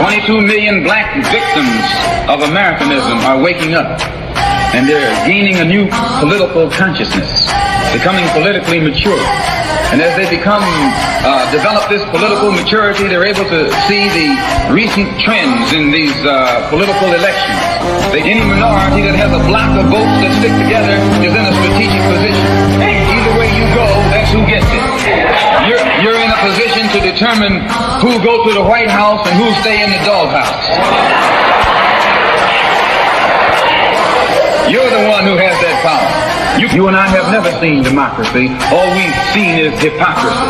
22 million black victims of Americanism are waking up, and they're gaining a new political consciousness, becoming politically mature. And as they develop this political maturity, they're able to see the recent trends in these political elections. Any minority that has a block of votes that stick together is in a strategic position. Either way you go, that's who gets it. You're in a position to determine who go to the White House and who stay in the doghouse. You're the one who has that power. You and I have never seen democracy. All we've seen is hypocrisy.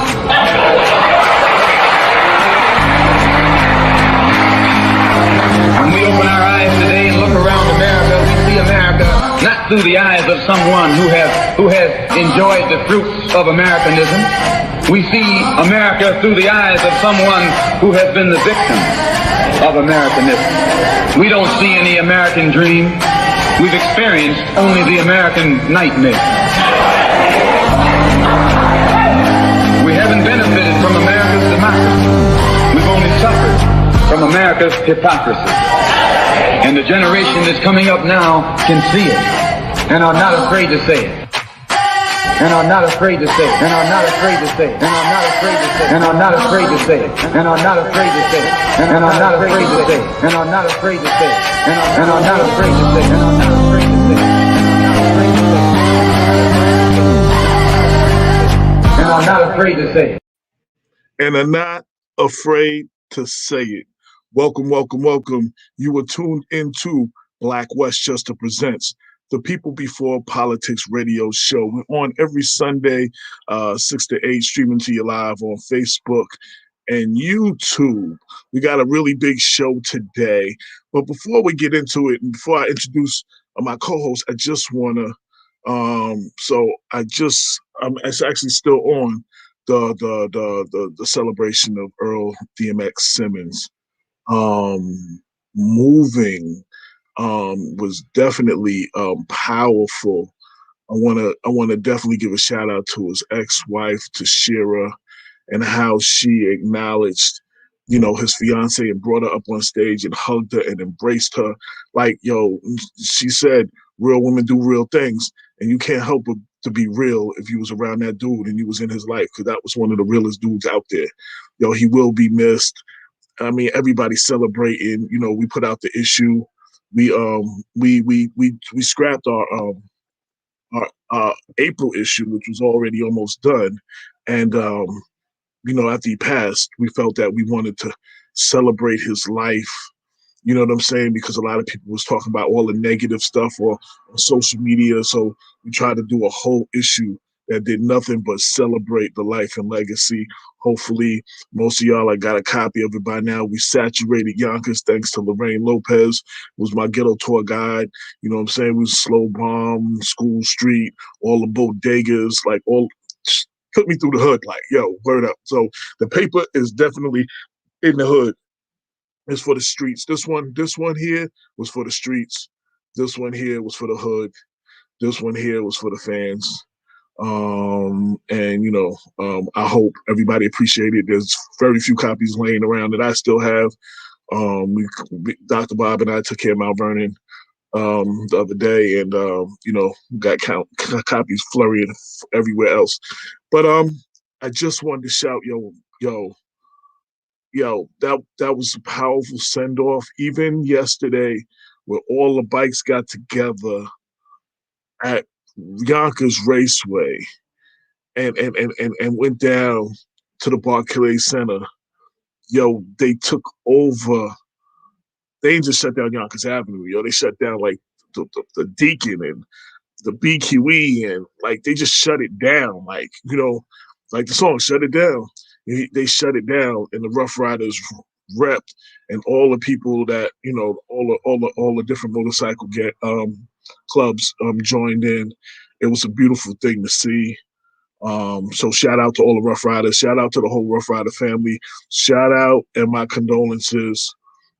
When we open our eyes today and look around America, we see America not through the eyes of someone who has enjoyed the fruits of Americanism. We see America through the eyes of someone who has been the victim of Americanism. We don't see any American dream. We've experienced only the American nightmare. We haven't benefited from America's democracy. We've only suffered from America's hypocrisy. And the generation that's coming up now can see it and are not afraid to say it. And are not afraid to say it. And are not afraid to say it. And are not afraid to say it. And are not afraid to say it. And are not afraid to say it. And are not afraid to say it. And are not afraid to say it. And are not afraid to say it. And are not afraid to say it. And are not afraid to say it. And are not afraid to say it. Welcome, welcome, welcome. You are tuned into Black Westchester Presents, the People Before Politics radio show. We're on every Sunday, 6 to 8, streaming to you live on Facebook and YouTube. We got a really big show today. But before we get into it, and before I introduce my co-host, I just want to, it's actually still on the celebration of Earl DMX Simmons. Moving was definitely powerful. I wanna definitely give a shout out to his ex-wife Tashira and how she acknowledged, his fiance and brought her up on stage and hugged her and embraced her. Like, she said, real women do real things, and you can't help but to be real if you was around that dude and you was in his life, because that was one of the realest dudes out there. He will be missed. I mean, everybody's celebrating. We put out the issue. We scrapped our April issue, which was already almost done, and after he passed, we felt that we wanted to celebrate his life. You know what I'm saying? Because a lot of people was talking about all the negative stuff on social media, so we tried to do a whole issue that did nothing but celebrate the life and legacy. Hopefully, most of y'all got a copy of it by now. We saturated Yonkers thanks to Lorraine Lopex, who was my ghetto tour guide. You know what I'm saying? We was Slow Bomb, School Street, all the bodegas, took me through the hood, word up. So the paper is definitely in the hood. It's for the streets. This one here was for the streets. This one here was for the hood. This one here was for the fans. I hope everybody appreciated it. There's very few copies laying around that I still have. Dr. Bob and I took care of Mount Vernon the other day, and got copies flurrying everywhere else. But I just wanted to shout, that was a powerful send off. Even yesterday, where all the bikes got together at Yonkers Raceway and went down to the Barclay Center. They took over. They didn't just shut down Yonkers Avenue. They shut down the Deacon and the BQE, and they just shut it down. The song "Shut It Down." They shut it down, and the Rough Riders rep and all the people that all the different motorcycle clubs joined in. It was a beautiful thing to see. So shout out to all the Rough Riders. Shout out to the whole Rough Rider family. Shout out and my condolences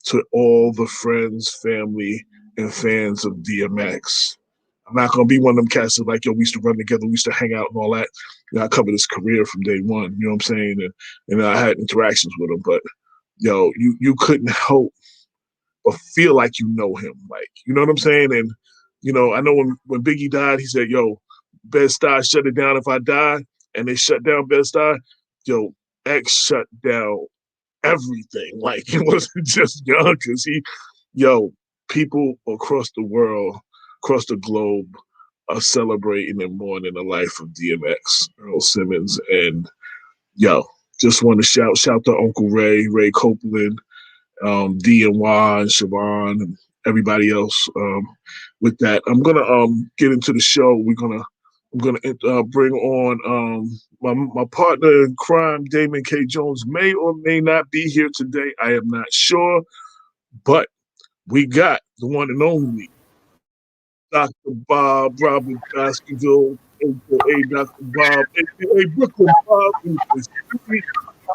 to all the friends, family, and fans of DMX. I'm not going to be one of them cats that we used to run together, we used to hang out and all that. I covered his career from day one, you know what I'm saying? And I had interactions with him, but you couldn't help but feel like you know him. Like, you know what I'm saying? And, I know when Biggie died, he said, yo, Bed-Stuy shut it down if I die. And they shut down Bed-Stuy. Yo, X shut down everything. Like, it wasn't just Young, because people across the world, across the globe, are celebrating and mourning the life of DMX, Earl Simmons. And, just want to shout to Uncle Ray Copeland, D and Y and Siobhan and everybody else. With that, I'm gonna get into the show. I'm gonna bring on my partner in crime, Damon K. Jones, may or may not be here today. I am not sure, but we got the one and only Dr. Bob Robert Baskerville, aka Dr. Bob, aka Brooklyn Bob, who is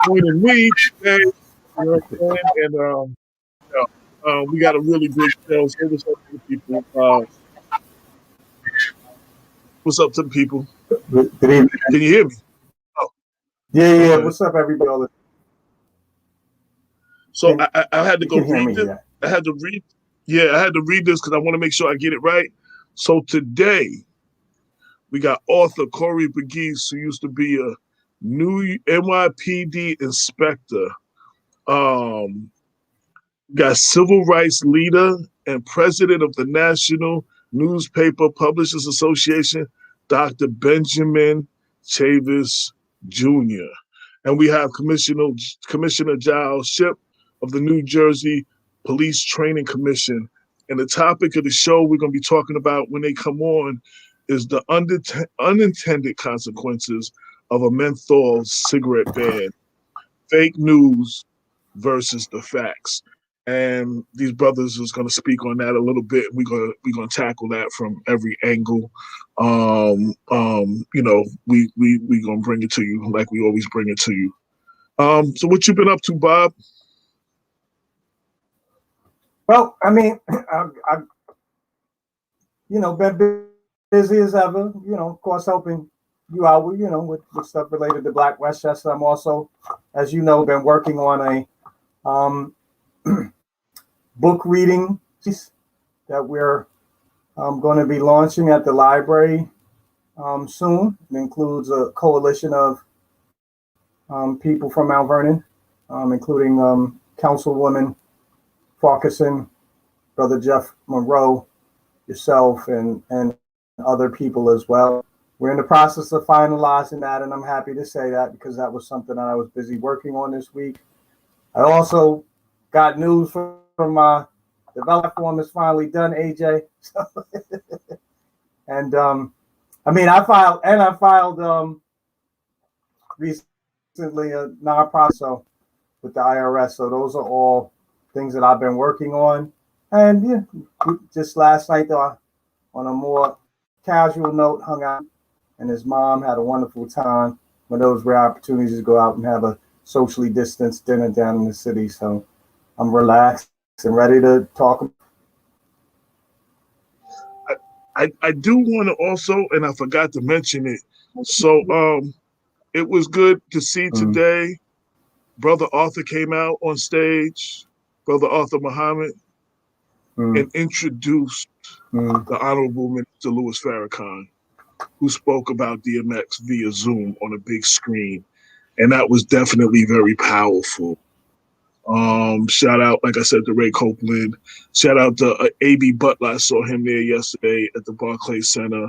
joining me today. You know what I'm saying? And we got a really big show. So what's up to the people? What's up to the people? Good evening. Can you hear me? Oh. Yeah. Okay. What's up, everybody? So I had to go read this. Yeah. I had to read this because I want to make sure I get it right. So today, we got author Corey Pegues, who used to be a new NYPD inspector. Got civil rights leader and president of the National Newspaper Publishers Association, Dr. Benjamin Chavis Jr. And we have Commissioner Jiles Shipp of the New Jersey Police Training Commission. And the topic of the show we're going to be talking about when they come on is the unintended consequences of a menthol cigarette ban. Fake news versus the facts. And these brothers is going to speak on that a little bit. We're going to tackle that from every angle. We going to bring it to you like we always bring it to you. So what you been up to, Bob? Well, I mean, I've been busy as ever. Of course, helping you out with with stuff related to Black Westchester. I'm also, as you know, been working on a book reading piece that we're going to be launching at the library soon. It includes a coalition of people from Mount Vernon, including Councilwoman Farquharson, Brother Jeff Monroe, yourself, and other people as well. We're in the process of finalizing that, and I'm happy to say that because that was something that I was busy working on this week. I also got news from the platform is finally done, AJ. And I filed recently a non-profit with the IRS. So those are all things that I've been working on. And just last night, though, on a more casual note, hung out, and his mom had a wonderful time. One of those rare opportunities to go out and have a socially distanced dinner down in the city. So I'm relaxed and ready to talk. I do want to also, and I forgot to mention it. So it was good to see today. Brother Arthur came out on stage, Brother Arthur Muhammad, and introduced the Honorable Minister Louis Farrakhan, who spoke about DMX via Zoom on a big screen. And that was definitely very powerful. Shout out, like I said, to Ray Copeland. Shout out to A.B. Butler. I saw him there yesterday at the Barclays Center.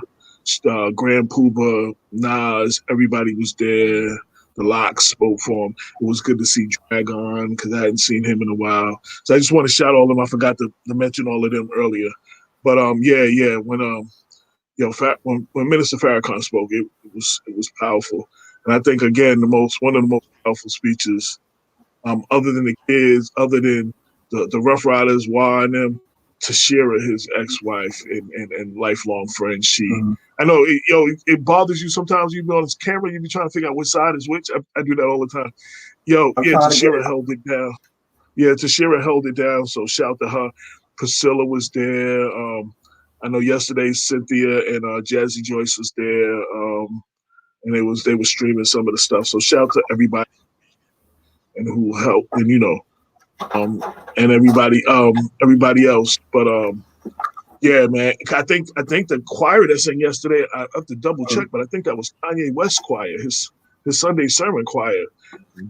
Grand Puba, Nas, everybody was there. The Locks spoke for him. It was good to see Dragon because I hadn't seen him in a while. So I just want to shout all of them. I forgot to mention all of them earlier. But when Minister Farrakhan spoke, it was powerful. And I think again one of the most powerful speeches. Other than the kids, other than the Rough Riders, Y and them, Tashira, his ex-wife and lifelong friend, I know it bothers you sometimes. You be on this camera, you be trying to figure out which side is which. I do that all the time. Tashira held it down. Yeah, Tashira held it down. So shout to her. Priscilla was there. I know yesterday Cynthia and Jazzy Joyce was there, and they were streaming some of the stuff. So shout to everybody and who helped and and everybody else. But yeah, man, I think the choir that sang yesterday, I have to double check, but I think that was Kanye West choir, his Sunday sermon choir.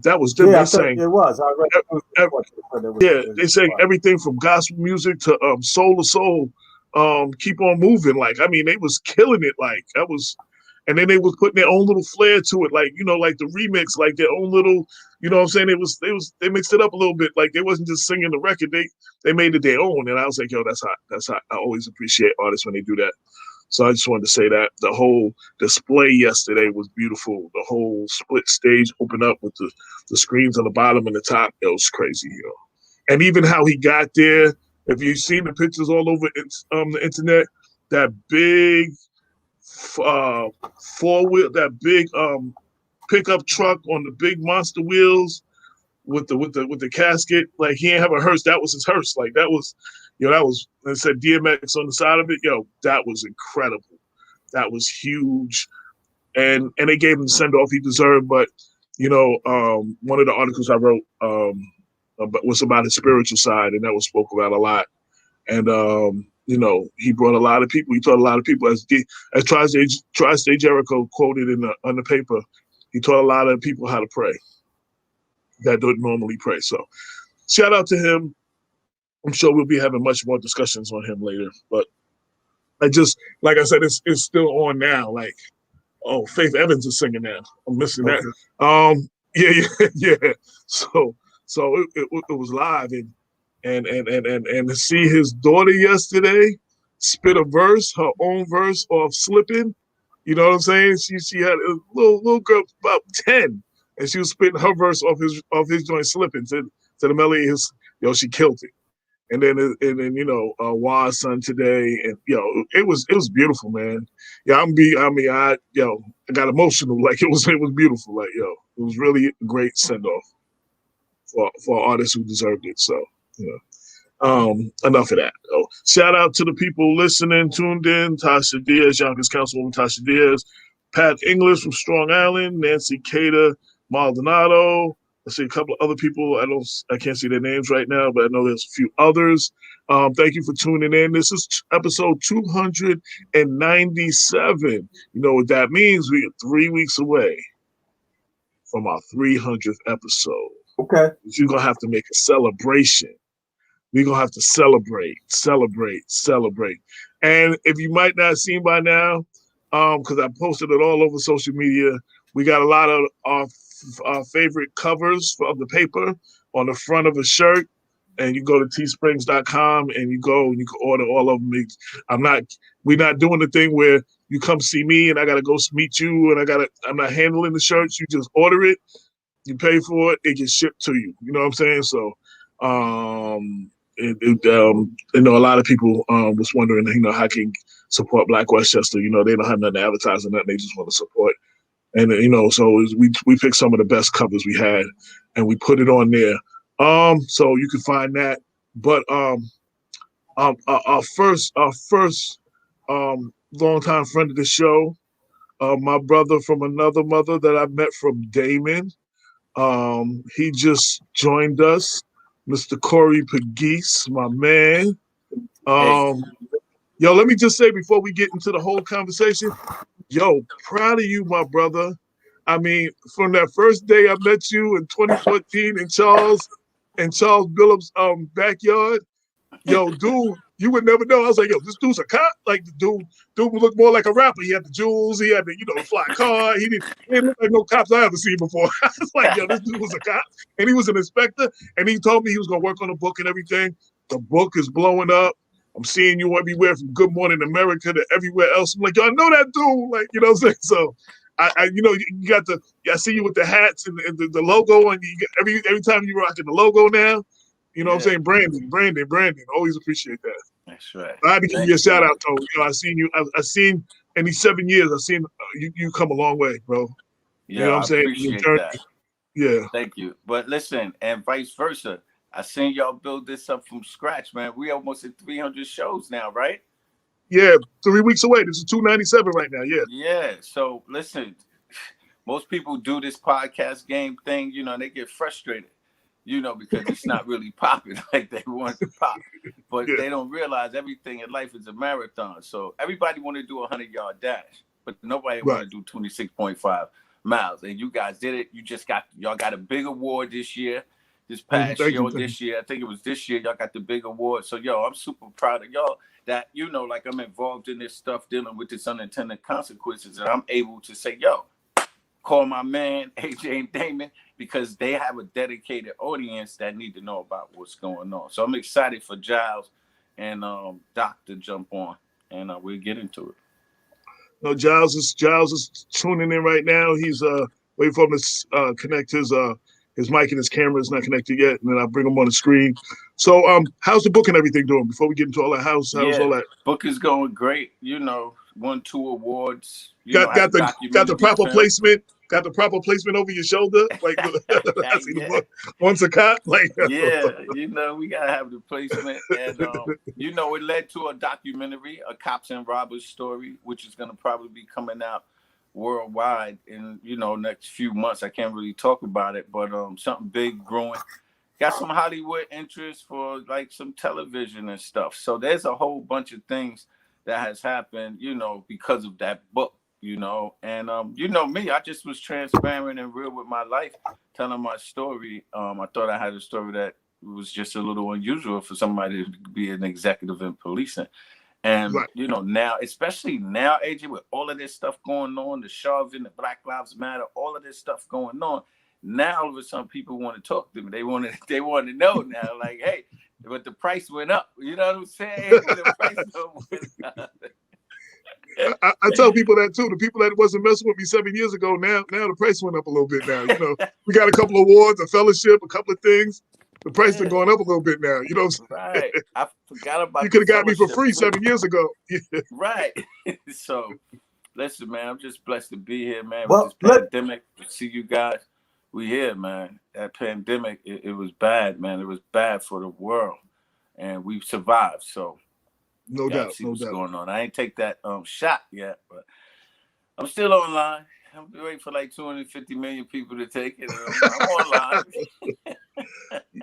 That was them. Yeah, They I thought sang. it was. I read Yeah, they sang everything from gospel music to soul to soul. Keep on moving. Like, I mean, they was killing it. Like, that was, and then they was putting their own little flair to it. Like, like the remix, like their own little, what I'm saying? They mixed it up a little bit. Like, they wasn't just singing the record. They made it their own. And I was like, yo, that's hot. That's hot. I always appreciate artists when they do that. So I just wanted to say that the whole display yesterday was beautiful. The whole split stage opened up with the screens on the bottom and the top. It was crazy, And even how he got there, if you've seen the pictures all over the internet, that big four-wheel, that big pickup truck on the big monster wheels with the casket, like he ain't have a hearse. That was his hearse. Like that was, it said DMX on the side of it. That was incredible. That was huge, and they gave him the send off he deserved. But one of the articles I wrote was about his spiritual side, and that was spoke about a lot. And he brought a lot of people. He taught a lot of people, as Tri-State Jericho quoted on the paper. He taught a lot of people how to pray that don't normally pray. So shout out to him. I'm sure we'll be having much more discussions on him later. But I just, like I said, it's still on now. Like, oh, Faith Evans is singing now. I'm missing that. Yeah. So it was live, and to see his daughter yesterday spit a verse, her own verse off Slippin'. You know what I'm saying? She had a little girl about 10. And she was spitting her verse off his joint Slippin'. To the melody, she killed it. And then Wah's son today, and it was beautiful, man. Yeah, I got emotional. Like it was beautiful. Like it was really a great send off for artists who deserved it. So enough of that. Oh, shout out to the people listening, tuned in. Tasha Diaz, Yonkers Councilwoman Tasha Diaz, Pat English from Strong Island, Nancy Cater, Maldonado. I see a couple of other people. I can't see their names right now, but I know there's a few others. Thank you for tuning in. This is episode 297. You know what that means? We are 3 weeks away from our 300th episode. Okay. You're going to have to make a celebration. We're going to have to celebrate. And if you might not have seen by now, because I posted it all over social media, we got a lot of our favorite covers of the paper on the front of a shirt. And you go to teesprings.com and you can order all of them. We're not doing the thing where you come see me and I got to go meet you and I'm not handling the shirts. You just order it, you pay for it, it gets shipped to you. You know what I'm saying? So, a lot of people was wondering, how can support Black Westchester? They don't have nothing to advertise or nothing. They just want to support. And so we picked some of the best covers we had, and we put it on there. So you can find that. But our first longtime friend of the show, my brother from another mother that I met from Damon. He just joined us, Mr. Corey Pegues, my man. Yo, let me just say before we get into the whole conversation, proud of you, my brother. I mean, from that first day I met you in 2014 in Charles Billups' backyard, dude, you would never know. I was like, this dude's a cop. Like the dude would look more like a rapper. He had the jewels, he had the fly car. He didn't look like no cops I ever seen before. I was like, this dude was a cop, and he was an inspector. And he told me he was gonna work on a book and everything. The book is blowing up. I'm seeing you everywhere from Good Morning America to everywhere else. I'm like, I know that dude. Like, you know what I'm saying? So you got I see you with the hats and the logo, and you get, every time you rocking the logo now. You know what I'm saying? Brandon. Always appreciate that. That's right. I had to give you a shout out, though. I seen you. I seen in these 7 years. I seen you come a long way, bro. Yeah, you know what I'm saying? Appreciate that. Yeah. Thank you. But listen, and vice versa. I seen y'all build this up from scratch, man. We almost at 300 shows now, right? Yeah, 3 weeks away. This is 297 right now. Yeah. Yeah. So listen, most people do this podcast game thing, and they get frustrated. you know, because it's not really popping like they want to pop. But they don't realize everything in life is a marathon. So everybody want to do a 100-yard dash, but nobody want to do 26.5 miles. And you guys did it. Y'all got a big award this year. This past year or this year, I think it was this year, y'all got the big award. So, yo, I'm super proud of y'all that, you know, like I'm involved in this stuff dealing with this unintended consequences. And I'm able to say, yo, call my man, AJ and Damon, because they have a dedicated audience that need to know about what's going on. So I'm excited for Jiles and Doc to jump on, and we'll get into it. No, Jiles is tuning in right now. He's waiting for him to connect his mic and his camera is not connected yet, and then I'll bring him on the screen. So, how's the book and everything doing? Before we get into all that, how's all that? Book is going great. You know, won 2 awards. Got the proper placement. Got the proper placement over your shoulder, like I see the book. Once a cop, like you know, we gotta have the placement, and you know, it led to a documentary, a cops and robbers story, which is gonna probably be coming out worldwide in, you know, next few months. I can't really talk about it, but something big growing. Got some Hollywood interest for like some television and stuff. So there's a whole bunch of things that has happened, you know, because of that book. You know, and you know me, I just was transparent and real with my life, telling my story. I thought I had a story that was just a little unusual for somebody to be an executive in policing. And you know, now, especially now, AJ, with all of this stuff going on, the Chavis, the Black Lives Matter, all of this stuff going on, now all of a sudden people want to talk to me. They want to know now, like, hey, but the price went up. You know what I'm saying? The price went up. I tell people that too. The people that wasn't messing with me 7 years ago, now the price went up a little bit now. You know, we got a couple of awards, a fellowship, a couple of things. The price is going up a little bit now. You know what I'm saying? Right. I forgot about you could have got me for free 7 years ago. Right. So, listen, man, I'm just blessed to be here, man. With this pandemic, to see you guys. We here, man. That pandemic, it was bad, man. It was bad for the world. And we've survived, so. No doubt. See what's going on. I ain't take that shot yet, but I'm still online. I'm waiting for like 250 million people to take it. I'm online.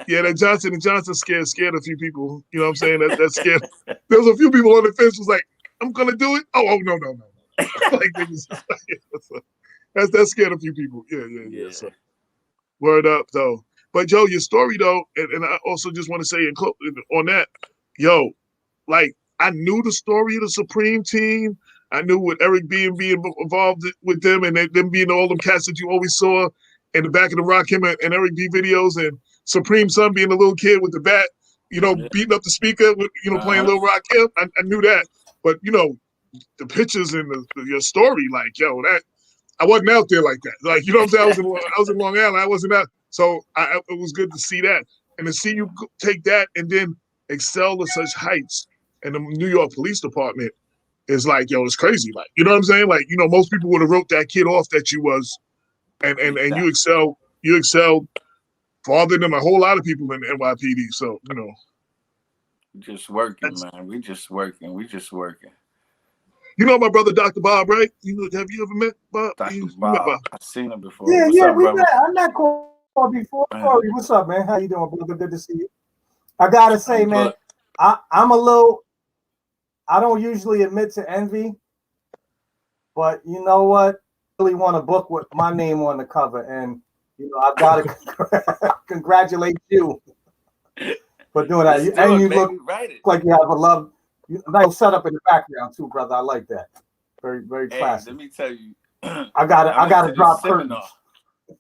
Yeah, that Johnson & Johnson scared a few people. You know what I'm saying? That scared. There was a few people on the fence was like, I'm gonna do it. Oh no. Like that scared a few people. Yeah. So, word up though. But Joe, your story though, and I also just want to say on that, yo, like. I knew the story of the Supreme team. I knew what Eric being involved with them and them being all them cats that you always saw in the back of the Rakim and Eric B videos, and Supreme son being a little kid with the bat, you know, beating up the speaker, with, you know, playing Lil Rakim. I knew that. But, you know, the pictures and your story, like, yo, that I wasn't out there like that. Like, you know what I'm saying? I was in Long Island. I wasn't out. So it was good to see that. And to see you take that and then excel to such heights. And the New York Police Department is like, yo, it's crazy. Like, you know what I'm saying? Like, you know, most people would have wrote that kid off that you was, and you excelled farther than a whole lot of people in the NYPD. So, you know. Just working, man. We just working. You know my brother, Dr. Bob, right? Have you ever met Bob? Dr. Bob. I've seen him before. Yeah, What's up, we brother? met. I met Corey before. Corey, what's up, man? How you doing, brother? Good to see you. I gotta say, man, I don't usually admit to envy, but you know what? I really want a book with my name on the cover, and you know I gotta congratulate you for doing that. And you look like you have a love. Nice setup in the background too, brother. I like that. Very, very classy. Let me tell you, I gotta drop curtains.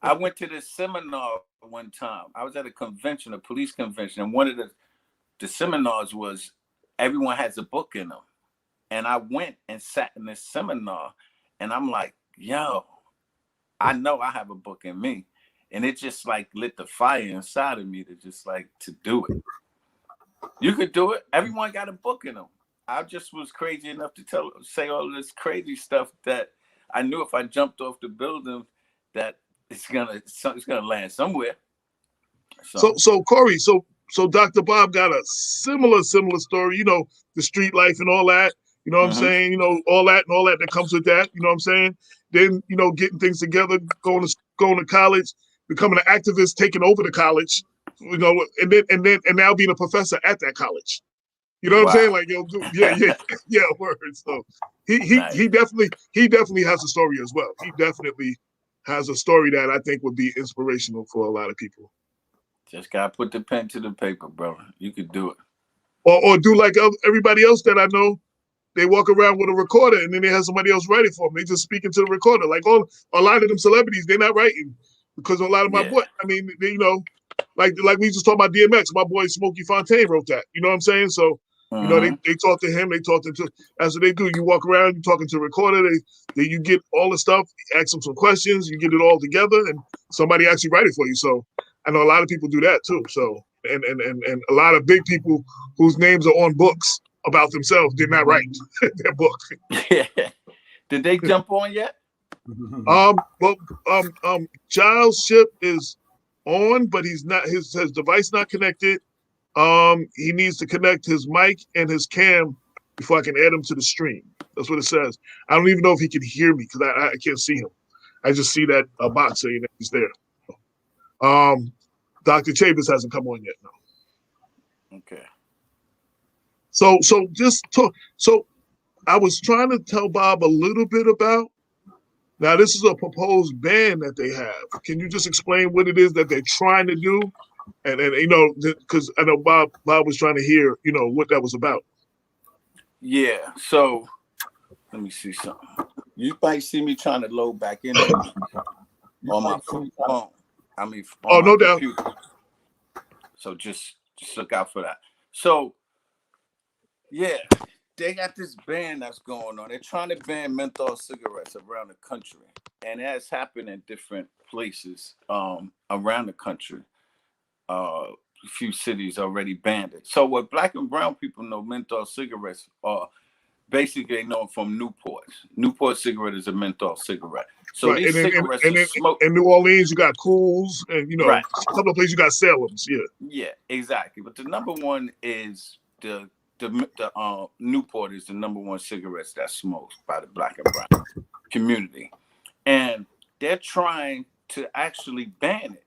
I went to this seminar one time. I was at a convention, a police convention, and one of the seminars was everyone has a book in them. And I went and sat in this seminar, and I'm like, yo, I know I have a book in me. And it just like lit the fire inside of me to do it. You could do it. Everyone got a book in them. I just was crazy enough to say all this crazy stuff that I knew if I jumped off the building that it's gonna land somewhere. So Corey, so Dr. Bob got a similar story, you know, the street life and all that, you know what I'm saying? You know, all that comes with that, you know what I'm saying? Then, you know, getting things together, going to college, becoming an activist, taking over the college, you know, and now being a professor at that college. You know what I'm saying? Like, yo, yeah, word. So he definitely has a story as well. He definitely has a story that I think would be inspirational for a lot of people. Just gotta put the pen to the paper, brother. You could do it. Or do like everybody else that I know. They walk around with a recorder and then they have somebody else write it for them. They just speak into the recorder. Like a lot of them celebrities, they're not writing because a lot of my boy. I mean, they, like we just talked about DMX. My boy Smokey Fontaine wrote that. You know what I'm saying? So they talk to him. They talk to. That's what they do. You walk around, you talking to a recorder. You get all the stuff. Ask them some questions. You get it all together, and somebody actually write it for you. So I know a lot of people do that too. So and a lot of big people whose names are on books about themselves did not write their book. Did they jump on yet? Jiles' ship is on, but he's not. His device not connected. He needs to connect his mic and his cam before I can add him to the stream. That's what it says. I don't even know if he can hear me because I can't see him. I just see that box saying that he's there. Dr. Chavis hasn't come on yet. No. Okay. So just talk. So I was trying to tell Bob a little bit about. Now this is a proposed ban that they have. Can you just explain what it is that they're trying to do? And because I know Bob was trying to hear, what that was about. Yeah. So let me see something. You might see me trying to load back in on my phone. I mean, on no computer. doubt. So just look out for that. So yeah, they got this ban that's going on. They're trying to ban menthol cigarettes around the country, and it has happened in different places around the country. A few cities already banned it. So what black and brown people know, menthol cigarettes are basically they know from Newport. Newport cigarette is a menthol cigarette. So right. these cigarettes are smoked. In New Orleans, you got Cools, and right. A couple of places you got Salem's. Yeah. Yeah, exactly. But the number one is the Newport is the number one cigarettes that's smoked by the black and brown community, and they're trying to actually ban it,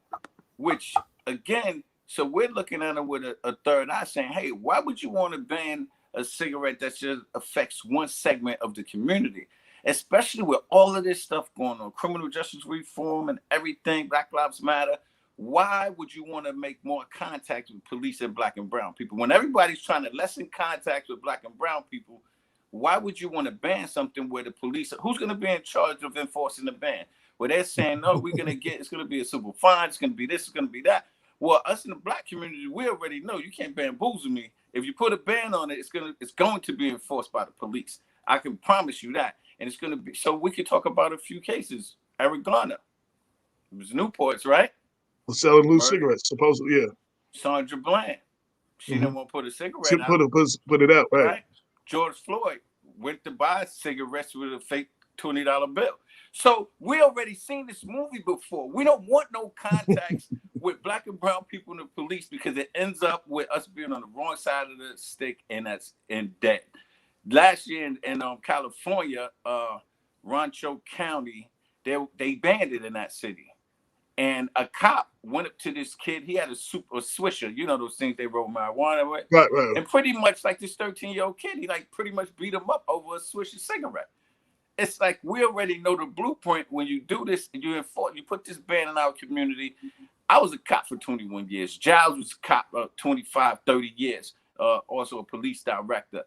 which again, so we're looking at it with a third eye, saying, "Hey, why would you want to ban a cigarette that just affects one segment of the community, especially with all of this stuff going on, criminal justice reform and everything, Black Lives Matter? Why would you want to make more contact with police and black and brown people? When everybody's trying to lessen contact with black and brown people, why would you want to ban something where the police, who's going to be in charge of enforcing the ban? Where they're saying, no, it's going to be a civil fine, it's going to be this, it's going to be that. Well, us in the black community, we already know you can't bamboozle me. If you put a ban on it, it's going to be enforced by the police. I can promise you that. And it's going to be, so we could talk about a few cases. Eric Garner, it was Newport's, right? Selling loose cigarettes, supposedly, yeah. Sandra Bland, she didn't want to put a cigarette out. Put it out, right? George Floyd went to buy cigarettes with a fake $20 bill. So we already seen this movie before. We don't want no contacts with black and brown people in the police because it ends up with us being on the wrong side of the stick and that's in debt. Last year in California, Rancho County, they banned it in that city. And a cop went up to this kid. He had a swisher, those things they roll marijuana with. Right. And pretty much like this 13-year-old kid, he pretty much beat him up over a swisher cigarette. It's like we already know the blueprint. When you do this, you put this ban in our community. I was a cop for 21 years. Jiles was a cop 25, 30 years. Also a police director.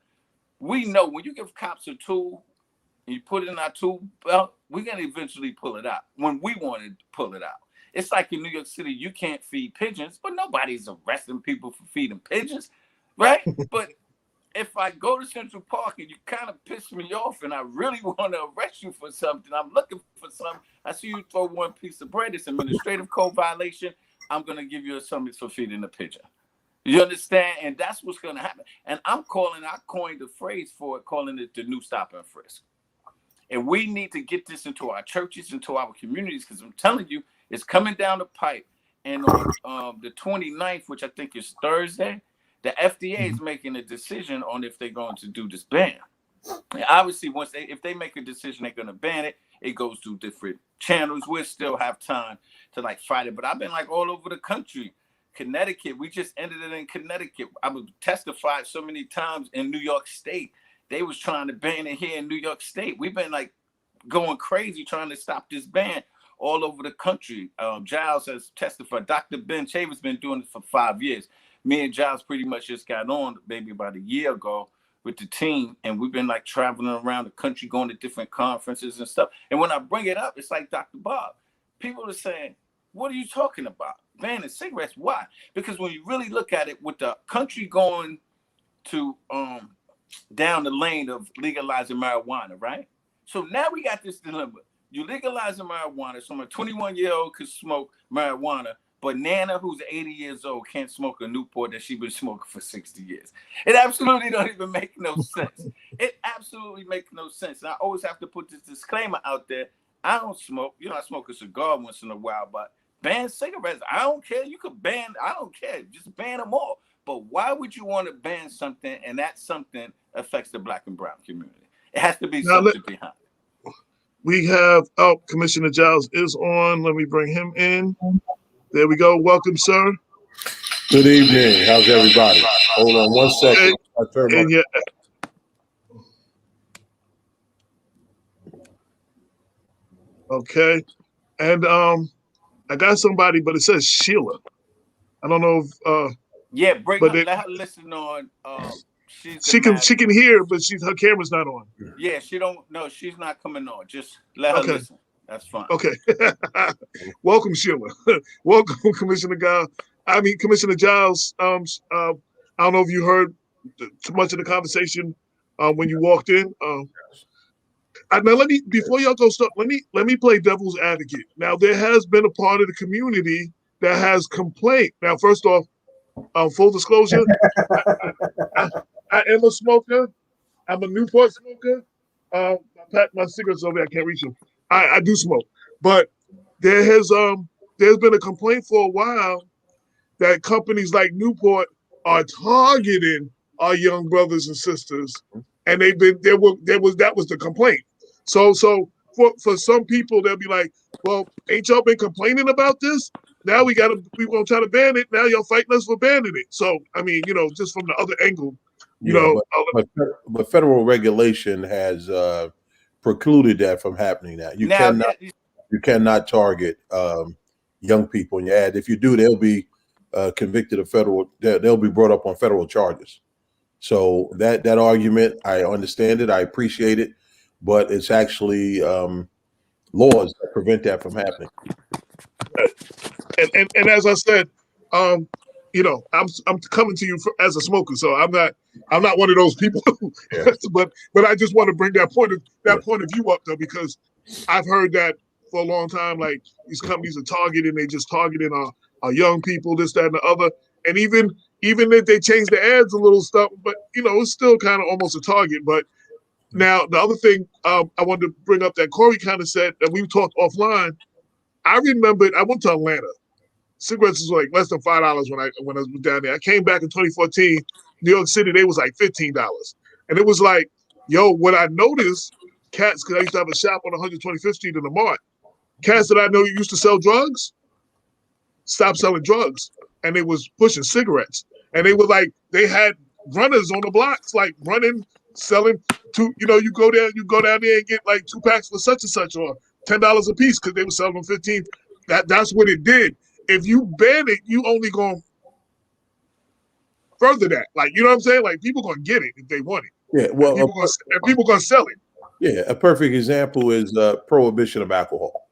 We know when you give cops a tool and you put it in our tool belt, we're going to eventually pull it out when we want to pull it out. It's like in New York City, you can't feed pigeons, but nobody's arresting people for feeding pigeons, right? But if I go to Central Park and you kind of piss me off and I really want to arrest you for something, I'm looking for something, I see you throw one piece of bread, it's administrative code violation, I'm going to give you a summons for feeding a pigeon. You understand? And that's what's going to happen. And I coined the phrase for it, calling it the new stop and frisk. And we need to get this into our churches, into our communities, because I'm telling you, it's coming down the pipe. And on the 29th, which I think is Thursday, the FDA is making a decision on if they're going to do this ban. And obviously, if they make a decision, they're going to ban it. It goes through different channels. We'll still have time to fight it. But I've been all over the country Connecticut, we just ended it in Connecticut. I was testified so many times in New York State. They was trying to ban it here in New York State. We've been like going crazy trying to stop this ban all over the country. Jiles has testified. Dr. Ben Chavis been doing it for 5 years. Me and Jiles pretty much just got on maybe about a year ago with the team, and we've been like traveling around the country, going to different conferences and stuff. And when I bring it up, it's like Dr. Bob. People are saying, what are you talking about? Banning cigarettes? Why? Because when you really look at it, with the country going to down the lane of legalizing marijuana, right? So now we got this dilemma. You legalizing marijuana, so a 21-year-old could smoke marijuana, but Nana, who's 80 years old, can't smoke a Newport that she's been smoking for 60 years. It absolutely don't even make no sense. It absolutely makes no sense. And I always have to put this disclaimer out there. I don't smoke. You know, I smoke a cigar once in a while, but ban cigarettes. I don't care. You could ban. I don't care. Just ban them all. But why would you want to ban something and that something affects the Black and brown community? It has to be something behind it. We have, Commissioner Jiles is on. Let me bring him in. There we go. Welcome, sir. Good evening. How's everybody? Hold on one second. Okay. And I got somebody, but it says Sheila. I don't know if let her listen on. She can hear, but her camera's not on. Yeah, she's not coming on. Just let her listen. That's fine. Okay. Welcome, Sheila. Welcome, Commissioner Jiles. I don't know if you heard too much of the conversation when you walked in. Now before y'all go start, let me play devil's advocate. Now there has been a part of the community that has complained. Now, first off, full disclosure, I am a smoker. I'm a Newport smoker. My cigarettes over there, I can't reach them. I do smoke, but there's been a complaint for a while that companies like Newport are targeting our young brothers and sisters, and that was the complaint. So for some people, they'll be like, well, ain't y'all been complaining about this? Now we gonna try to ban it. Now y'all fighting us for banning it. So I mean, just from the other angle, but federal regulation has precluded that from happening. Now you cannot target young people in your ad. If you do, they'll be convicted of they'll be brought up on federal charges. So that argument, I understand it, I appreciate it, but it's actually laws that prevent that from happening. And as I said, I'm coming to you as a smoker, so I'm not one of those people. but I just want to bring that point of view up though, because I've heard that for a long time. Like these companies are targeting, they just targeting our young people, this, that, and the other. And even if they change the ads a little stuff, but it's still kind of almost a target. But now the other thing I wanted to bring up that Corey kind of said that we talked offline. I remembered I went to Atlanta. Cigarettes was like less than $5 when I was down there. I came back in 2014. New York City, they was like $15, and it was like, what I noticed, cats, because I used to have a shop on 125th Street in the Mart. Cats that I know used to sell drugs, stopped selling drugs, and they was pushing cigarettes. And they were like, they had runners on the blocks, like running, selling two. You go down there and get like 2 packs for such and such, or $10 a piece because they were selling them 15. That's what it did. If you ban it, you only going further that. Like, you know what I'm saying? Like, people going to get it if they want it. Yeah, well, people going to sell it. Yeah, a perfect example is prohibition of alcohol.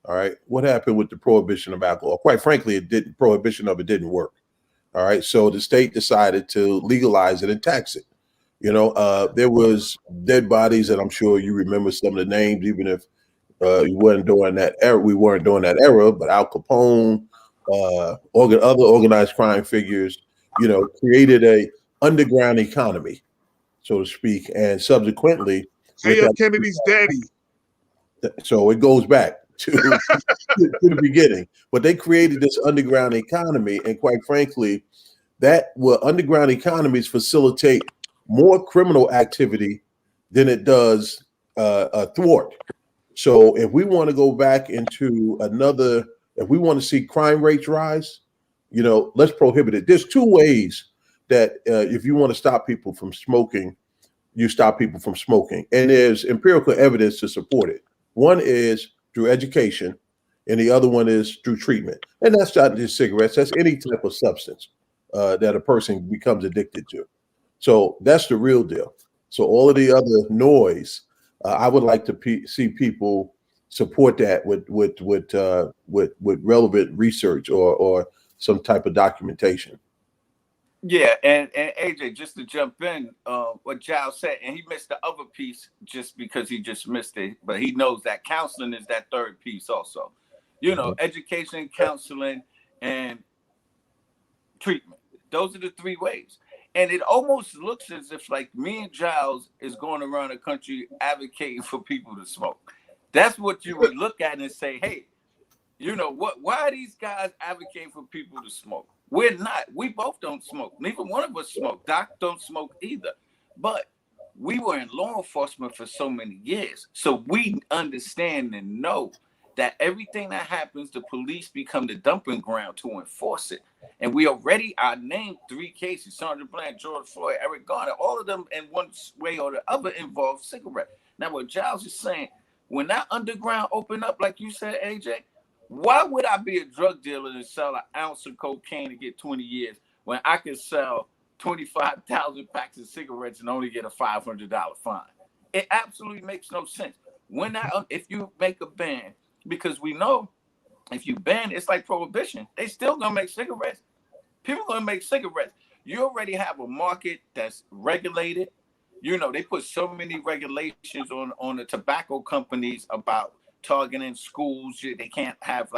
All right, what happened with the prohibition of alcohol? Quite frankly, prohibition of it didn't work. All right, so the state decided to legalize it and tax it. There was dead bodies, and I'm sure you remember some of the names, even if you weren't during that era. We weren't during that era, but Al Capone, other organized crime figures, created a underground economy, so to speak, and subsequently, Kennedy's daddy. So it goes back to the beginning, but they created this underground economy, and quite frankly, underground economies facilitate more criminal activity than it does thwart. So if we want to go back into if we want to see crime rates rise, let's prohibit it. There's two ways that if you want to stop people from smoking, you stop people from smoking. And there's empirical evidence to support it. One is through education, and the other one is through treatment. And that's not just cigarettes, that's any type of substance that a person becomes addicted to. So that's the real deal. So all of the other noise, I would like to see people support that with relevant research or some type of documentation. Yeah, and AJ, just to jump in, what Jiles said, and he missed the other piece just because he just missed it, but he knows that counseling is that third piece also. Education, counseling, and treatment. Those are the three ways. And it almost looks as if like me and Jiles is going around the country advocating for people to smoke. That's what you would look at and say, hey, why are these guys advocating for people to smoke? We're not. We both don't smoke. Neither one of us smoke. Doc don't smoke either. But we were in law enforcement for so many years. So we understand and know that everything that happens, the police become the dumping ground to enforce it. And I named 3 cases: Sandra Bland, George Floyd, Eric Garner. All of them in one way or the other involve cigarettes. Now, what Jiles is saying, when that underground opened up, like you said, AJ, why would I be a drug dealer and sell an ounce of cocaine and get 20 years when I could sell 25,000 packs of cigarettes and only get a $500 fine? It absolutely makes no sense. If you make a ban, because we know if you ban, it's like prohibition. They still gonna make cigarettes. People gonna make cigarettes. You already have a market that's regulated. They put so many regulations on the tobacco companies about targeting schools. They can't have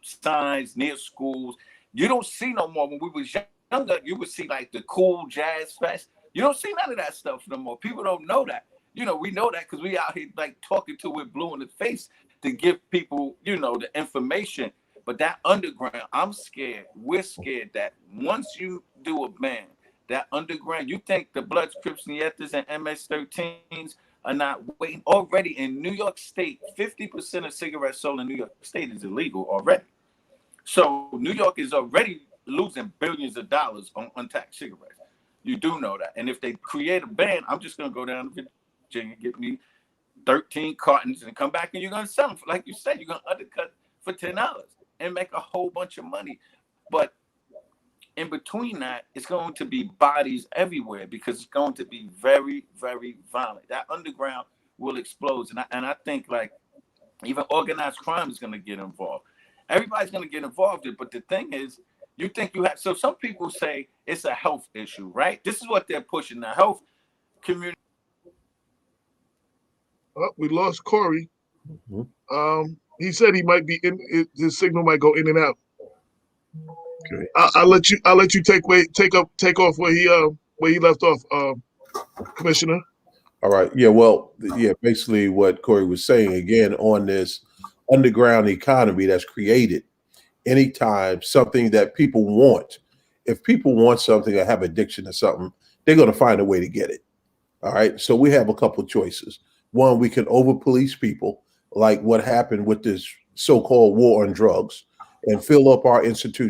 signs near schools. You don't see no more. When we was younger, you would see like the cool jazz fest. You don't see none of that stuff no more. People don't know that. We know that because we out here like talking to it blue in the face to give people, the information. But that underground, I'm scared. We're scared that once you do a ban, that underground, you think the Bloods, Crips, Nietas, and MS-13s are not waiting already in New York State. 50% of cigarettes sold in New York State is illegal already. So New York is already losing billions of dollars on untaxed cigarettes. You do know that. And if they create a ban, I'm just going to go down to Virginia, get me 13 cartons and come back and you're going to sell them. Like you said, you're going to undercut for $10 and make a whole bunch of money. But in between that, it's going to be bodies everywhere because it's going to be very, very violent. That underground will explode. And I think like even organized crime is going to get involved. Everybody's going to get involved in it. But the thing is, you think you have, so some people say it's a health issue, right? This is what they're pushing, the health community. Oh, we lost Corey. Mm-hmm. He said he might be his signal might go in and out. Okay. I'll let you take off where he left off, Commissioner. All right. Yeah. Well, yeah. Basically, what Corey was saying again on this underground economy that's created. Anytime something that people want, if people want something or have addiction to something, they're going to find a way to get it. All right. So we have a couple of choices. One, we can over police people, like what happened with this so-called war on drugs, and fill up our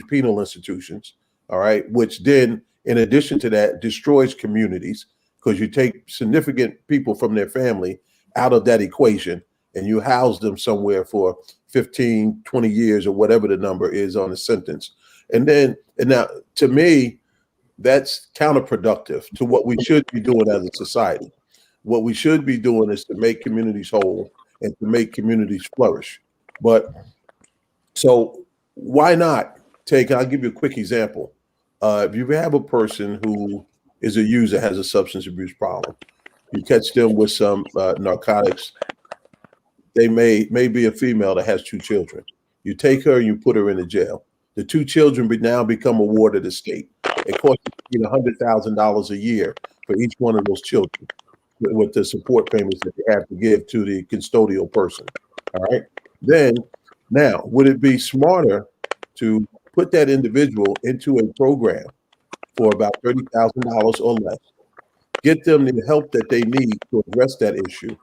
penal institutions. All right. Which then, in addition to that, destroys communities because you take significant people from their family out of that equation and you house them somewhere for 15, 20 years or whatever the number is on the sentence. And now, to me, that's counterproductive to what we should be doing as a society. What we should be doing is to make communities whole and to make communities flourish. But so why not I'll give you a quick example. If you have a person who is a user, has a substance abuse problem, you catch them with some narcotics. They may be a female that has 2 children. You take her and you put her in a jail. The 2 children now become a ward of the state. It costs $100,000 a year for each one of those children with the support payments that they have to give to the custodial person. All right. Then now, would it be smarter to put that individual into a program for about $30,000 or less, get them the help that they need to address that issue,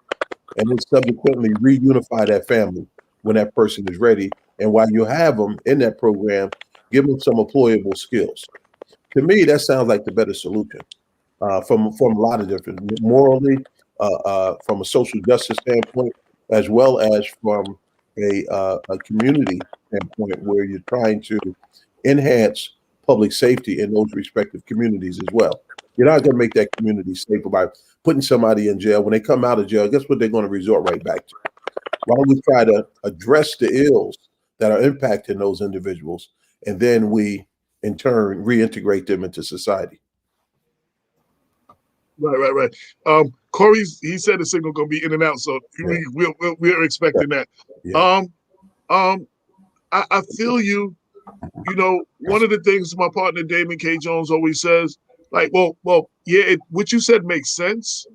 and then subsequently reunify that family when that person is ready? And while you have them in that program, give them some employable skills. To me, that sounds like the better solution from a lot of different morally, from a social justice standpoint, as well as from a community standpoint, where you're trying to enhance public safety in those respective communities as well. You're not going to make that community safer by putting somebody in jail. When they come out of jail, guess what they're going to resort right back to? Why don't we try to address the ills that are impacting those individuals, and then we, in turn, reintegrate them into society? Right. He said the signal gonna be in and out, so we're expecting that. Yeah. I feel you. You know, one of the things my partner Damon K. Jones always says, like, what you said makes sense,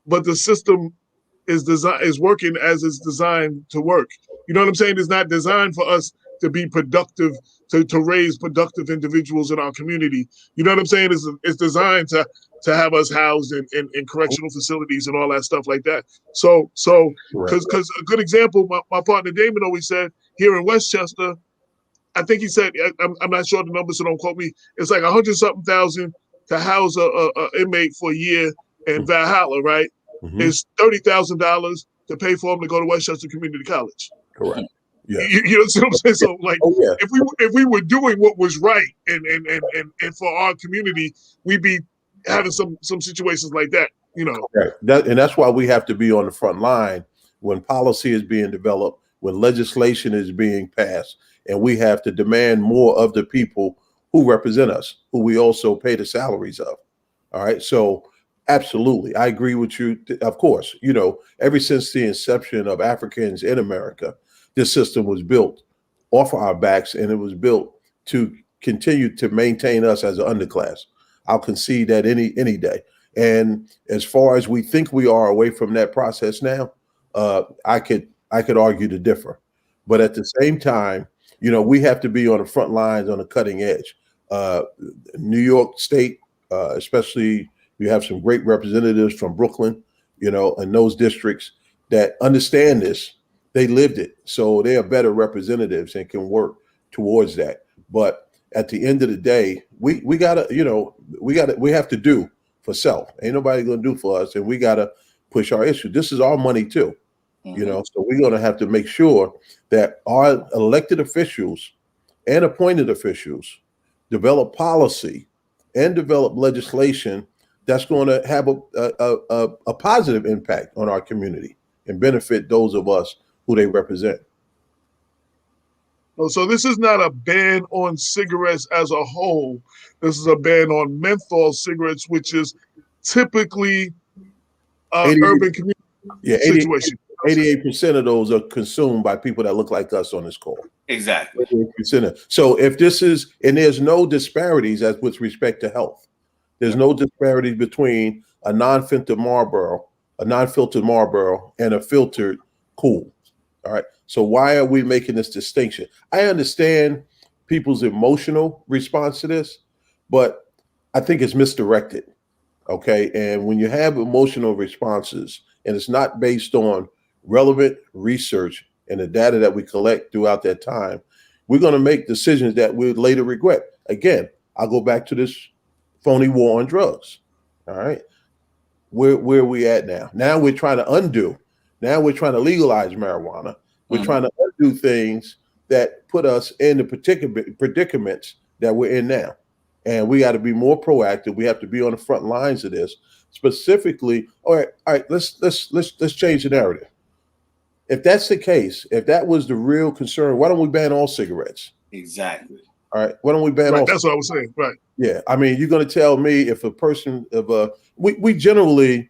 but the system is working as it's designed to work. You know what I'm saying? It's not designed for us to be productive, to raise productive individuals in our community. You know what I'm saying? It's designed to have us housed in correctional facilities and all that stuff like that. So because a good example, my partner Damon always said, here in Westchester, I think he said, I'm not sure the number, so don't quote me. It's like 100-something thousand to house a inmate for a year in Valhalla, right? It's $30,000 to pay for him to go to Westchester Community College. Correct. Yeah. You know what I'm saying? So, like, if we were doing what was right and for our community, we'd be having some situations like that. You know. Right. And that's why we have to be on the front line when policy is being developed, when legislation is being passed, and we have to demand more of the people who represent us, who we also pay the salaries of. All right. So absolutely, I agree with you. Of course, you know, ever since the inception of Africans in America, this system was built off of our backs, and it was built to continue to maintain us as an underclass. I'll concede that any day. And as far as we think we are away from that process now, I could argue to differ. But at the same time, you know, we have to be on the front lines, on the cutting edge. New York State, especially, you have some great representatives from Brooklyn, you know, and those districts that understand this. They lived it, so they are better representatives and can work towards that. But at the end of the day, we gotta, you know, we have to do for self. Ain't nobody gonna do for us, and we gotta push our issue. This is our money too, you know. So we're gonna have to make sure that our elected officials and appointed officials develop policy and develop legislation that's going to have a positive impact on our community and benefit those of us who they represent. Oh, so this is not a ban on cigarettes as a whole. This is a ban on menthol cigarettes, which is typically urban community situation. 88% of those are consumed by people that look like us on this call. Exactly. 88%. So if this is, and there's no disparities as with respect to health. There's no disparity between a non-filtered Marlboro, and a filtered Cool. All right. So why are we making this distinction? I understand people's emotional response to this, but I think it's misdirected. Okay. And when you have emotional responses and it's not based on relevant research and the data that we collect throughout that time, we're going to make decisions that we later regret. Again, I'll go back to this phony war on drugs. All right. Where are we at now? Now we're trying to undo. Now we're trying to legalize marijuana. We're trying to undo things that put us in the predicaments that we're in now. And we got to be more proactive. We have to be on the front lines of this. Specifically, all right, let's change the narrative. If that's the case, if that was the real concern, why don't we ban all cigarettes? Exactly. All right. Why don't we ban all? That's what I was saying. Right. Yeah. I mean, you're going to tell me if a person we generally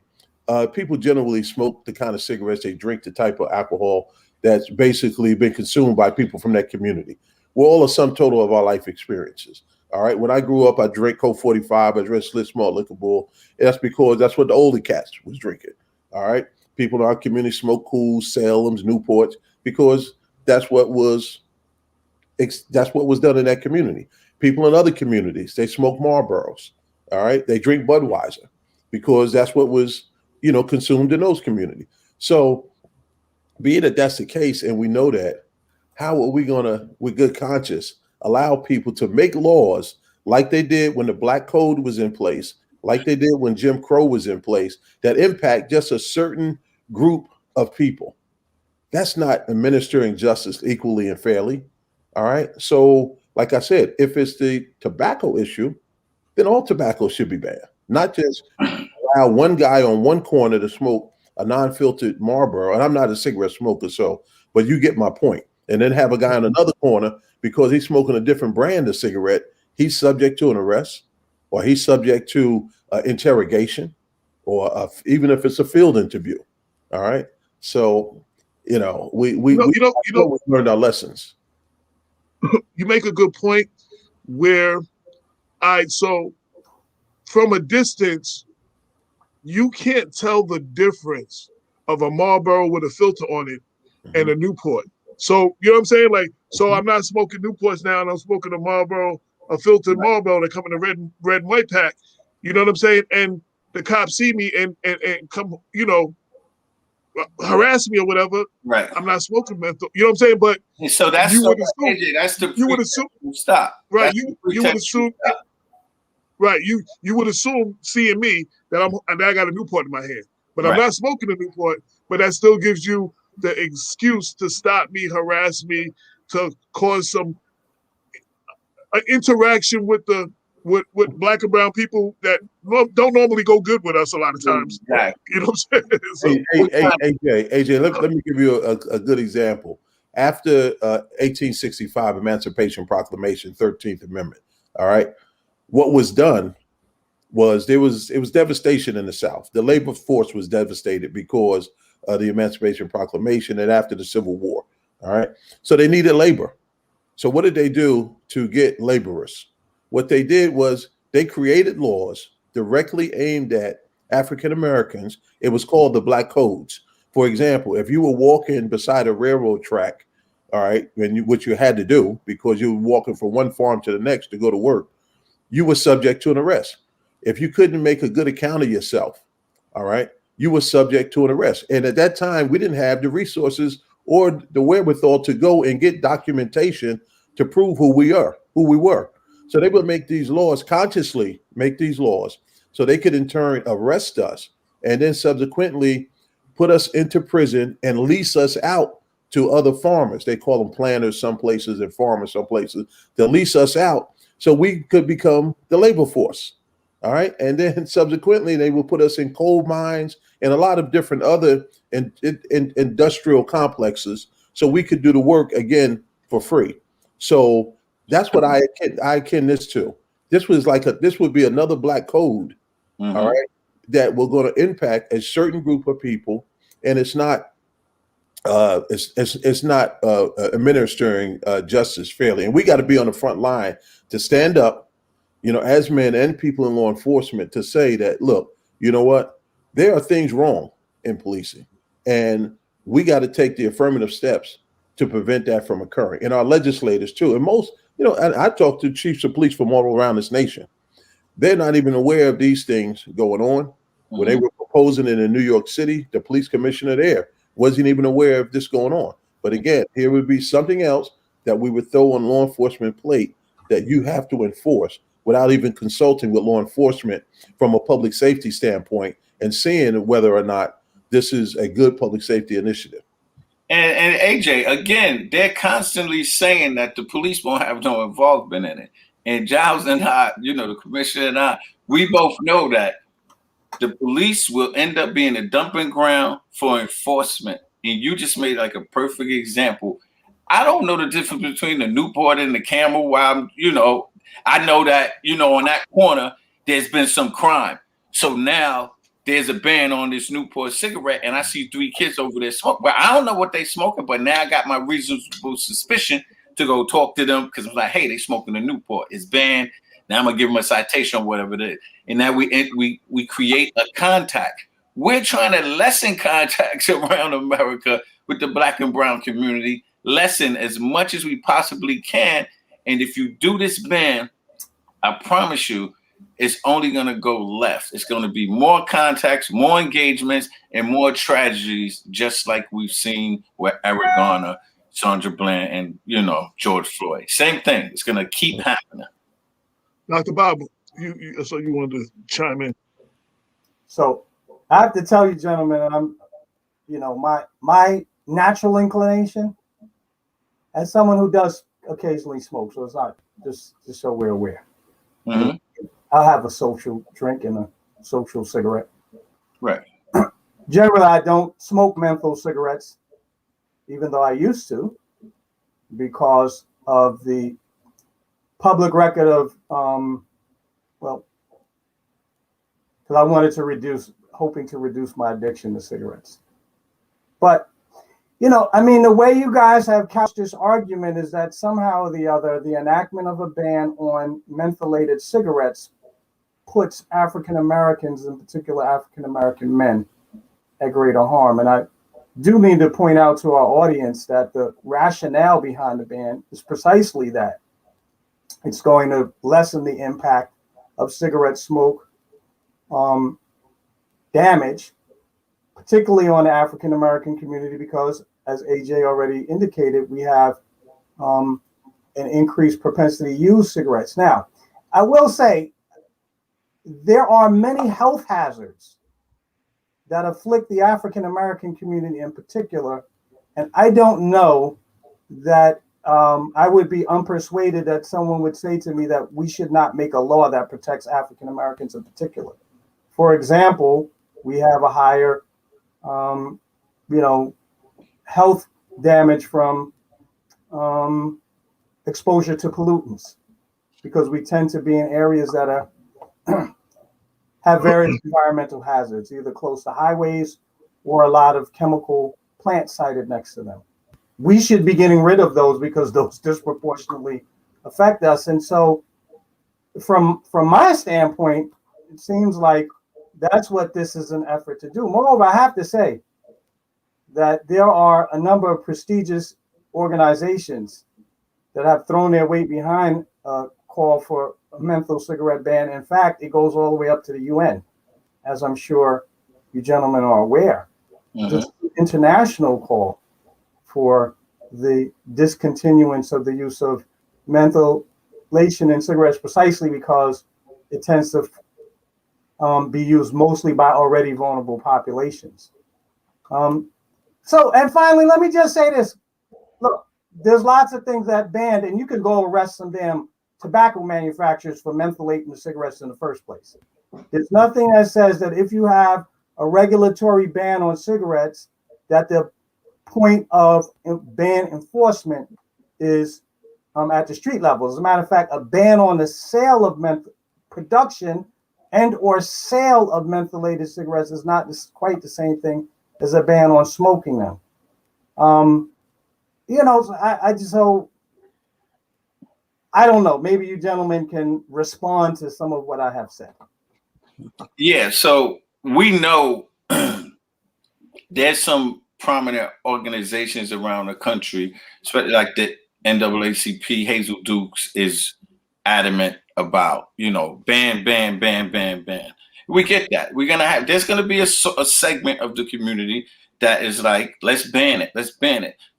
people generally smoke the kind of cigarettes, they drink the type of alcohol that's basically been consumed by people from that community. We're all a sum total of our life experiences. All right. When I grew up, I drank Coke 45, I drank Slit Small Liquor Bull. And that's because that's what the older cats was drinking. All right. People in our community smoke Cools, Salems, Newports, because that's what was done in that community. People in other communities, they smoke Marlboros. All right. They drink Budweiser because that's what was, you know, consumed in those communities. So being that that's the case, and we know that, how are we going to, with good conscience, allow people to make laws like they did when the Black Code was in place, like they did when Jim Crow was in place, that impact just a certain group of people. That's not administering justice equally and fairly. All right. So, like I said, if it's the tobacco issue, then all tobacco should be banned, not just allow one guy on one corner to smoke a non-filtered Marlboro. And I'm not a cigarette smoker, so, but you get my point. And then have a guy on another corner because he's smoking a different brand of cigarette. He's subject to an arrest, or he's subject to interrogation, or even if it's a field interview. All right. So, we learned our lessons. You make a good point where so from a distance, you can't tell the difference of a Marlboro with a filter on it and a Newport. So, you know what I'm saying? Like, so I'm not smoking Newports now, and I'm smoking a Marlboro, a filtered Marlboro that come in a red and white pack. You know what I'm saying? And the cops see me and come, harass me or whatever. Right. I'm not smoking menthol. You know what I'm saying? But so that's you so would assume, AJ, that's the you would assume stop. Right. You would assume right. You would assume seeing me that I got a Newport in my hand. But I'm not smoking a Newport, but that still gives you the excuse to stop me, harass me, to cause some interaction with with Black and brown people that don't normally go good with us a lot of times. Exactly. You know what I'm saying? AJ, let me give you a good example. After 1865 Emancipation Proclamation, 13th Amendment, all right, what was done was it was devastation in the South. The labor force was devastated because of the Emancipation Proclamation and after the Civil War. All right. So they needed labor. So what did they do to get laborers? What they did was they created laws directly aimed at African Americans. It was called the Black Codes. For example, if you were walking beside a railroad track, all right, which you had to do because you were walking from one farm to the next to go to work, you were subject to an arrest. If you couldn't make a good account of yourself, all right, you were subject to an arrest. And at that time, we didn't have the resources or the wherewithal to go and get documentation to prove who we were. So they would make these laws, consciously make these laws, so they could in turn arrest us and then subsequently put us into prison and lease us out to other farmers. They call them planters some places and farmers some places. They lease us out so we could become the labor force. All right. And then subsequently, they will put us in coal mines and a lot of different other industrial complexes so we could do the work again for free. So that's what I akin this to. This would be another Black Code, all right, that we're going to impact a certain group of people, and it's not administering justice fairly. And we got to be on the front line to stand up, as men and people in law enforcement, to say that, look, you know what, there are things wrong in policing, and we got to take the affirmative steps to prevent that from occurring. And our legislators too, and most. And I talk to chiefs of police from all around this nation. They're not even aware of these things going on. When they were proposing it in New York City, the police commissioner there wasn't even aware of this going on. But again, here would be something else that we would throw on law enforcement plate that you have to enforce without even consulting with law enforcement from a public safety standpoint and seeing whether or not this is a good public safety initiative. And AJ, again, they're constantly saying that the police won't have no involvement in it. And Jiles and I, the commissioner and I, we both know that the police will end up being a dumping ground for enforcement. And you just made like a perfect example. I don't know the difference between the Newport and the Camel. While I know that, on that corner, there's been some crime. So now there's a ban on this Newport cigarette, and I see 3 kids over there smoking. But I don't know what they smoking, but now I got my reasonable suspicion to go talk to them because I'm like, hey, they smoking a Newport. It's banned. Now I'm going to give them a citation or whatever it is. And now we create a contact. We're trying to lessen contacts around America with the Black and brown community, lessen as much as we possibly can. And if you do this ban, I promise you, it's only going to go left. It's going to be more contacts, more engagements, and more tragedies, just like we've seen with Eric Garner Sandra Bland, and George Floyd. Same thing. It's gonna keep happening. Dr. Bob, so you wanted to chime in? So I have to tell you, gentlemen, I'm, my natural inclination, as someone who does occasionally smoke, so it's not just so we're aware. Mm-hmm. I'll have a social drink and a social cigarette. Right. Generally, I don't smoke menthol cigarettes, even though I used to, because of the public record of, because I wanted to hoping to reduce my addiction to cigarettes. But, the way you guys have couched this argument is that somehow or the other, the enactment of a ban on mentholated cigarettes puts African Americans, in particular African American men, at greater harm. And I do need to point out to our audience that the rationale behind the ban is precisely that. It's going to lessen the impact of cigarette smoke damage, particularly on the African American community, because, as AJ already indicated, we have an increased propensity to use cigarettes. Now, I will say there are many health hazards that afflict the African American community in particular, and I don't know that I would be unpersuaded that someone would say to me that we should not make a law that protects African Americans in particular. For example, we have a higher, health damage from exposure to pollutants, because we tend to be in areas that are have various environmental hazards, either close to highways or a lot of chemical plants sited next to them. We should be getting rid of those because those disproportionately affect us. And so from my standpoint, it seems like that's what this is an effort to do. Moreover, I have to say that there are a number of prestigious organizations that have thrown their weight behind a call for a menthol cigarette ban. In fact, it goes all the way up to the UN, as I'm sure you gentlemen are aware. Mm-hmm. This international call for the discontinuance of the use of mentholation in cigarettes, precisely because it tends to be used mostly by already vulnerable populations. And finally, let me just say this. Look, there's lots of things that banned, and you could go arrest some damn tobacco manufacturers for mentholating the cigarettes in the first place. There's nothing that says that if you have a regulatory ban on cigarettes, that the point of ban enforcement is at the street level. As a matter of fact, a ban on the sale of production and or sale of mentholated cigarettes is not quite the same thing as a ban on smoking them. I just hope, I don't know, maybe you gentlemen can respond to some of what I have said. Yeah, so we know there's some prominent organizations around the country, especially like the NAACP. Hazel Dukes is adamant about, ban. We get that. There's gonna be a segment of the community that is like, let's ban it.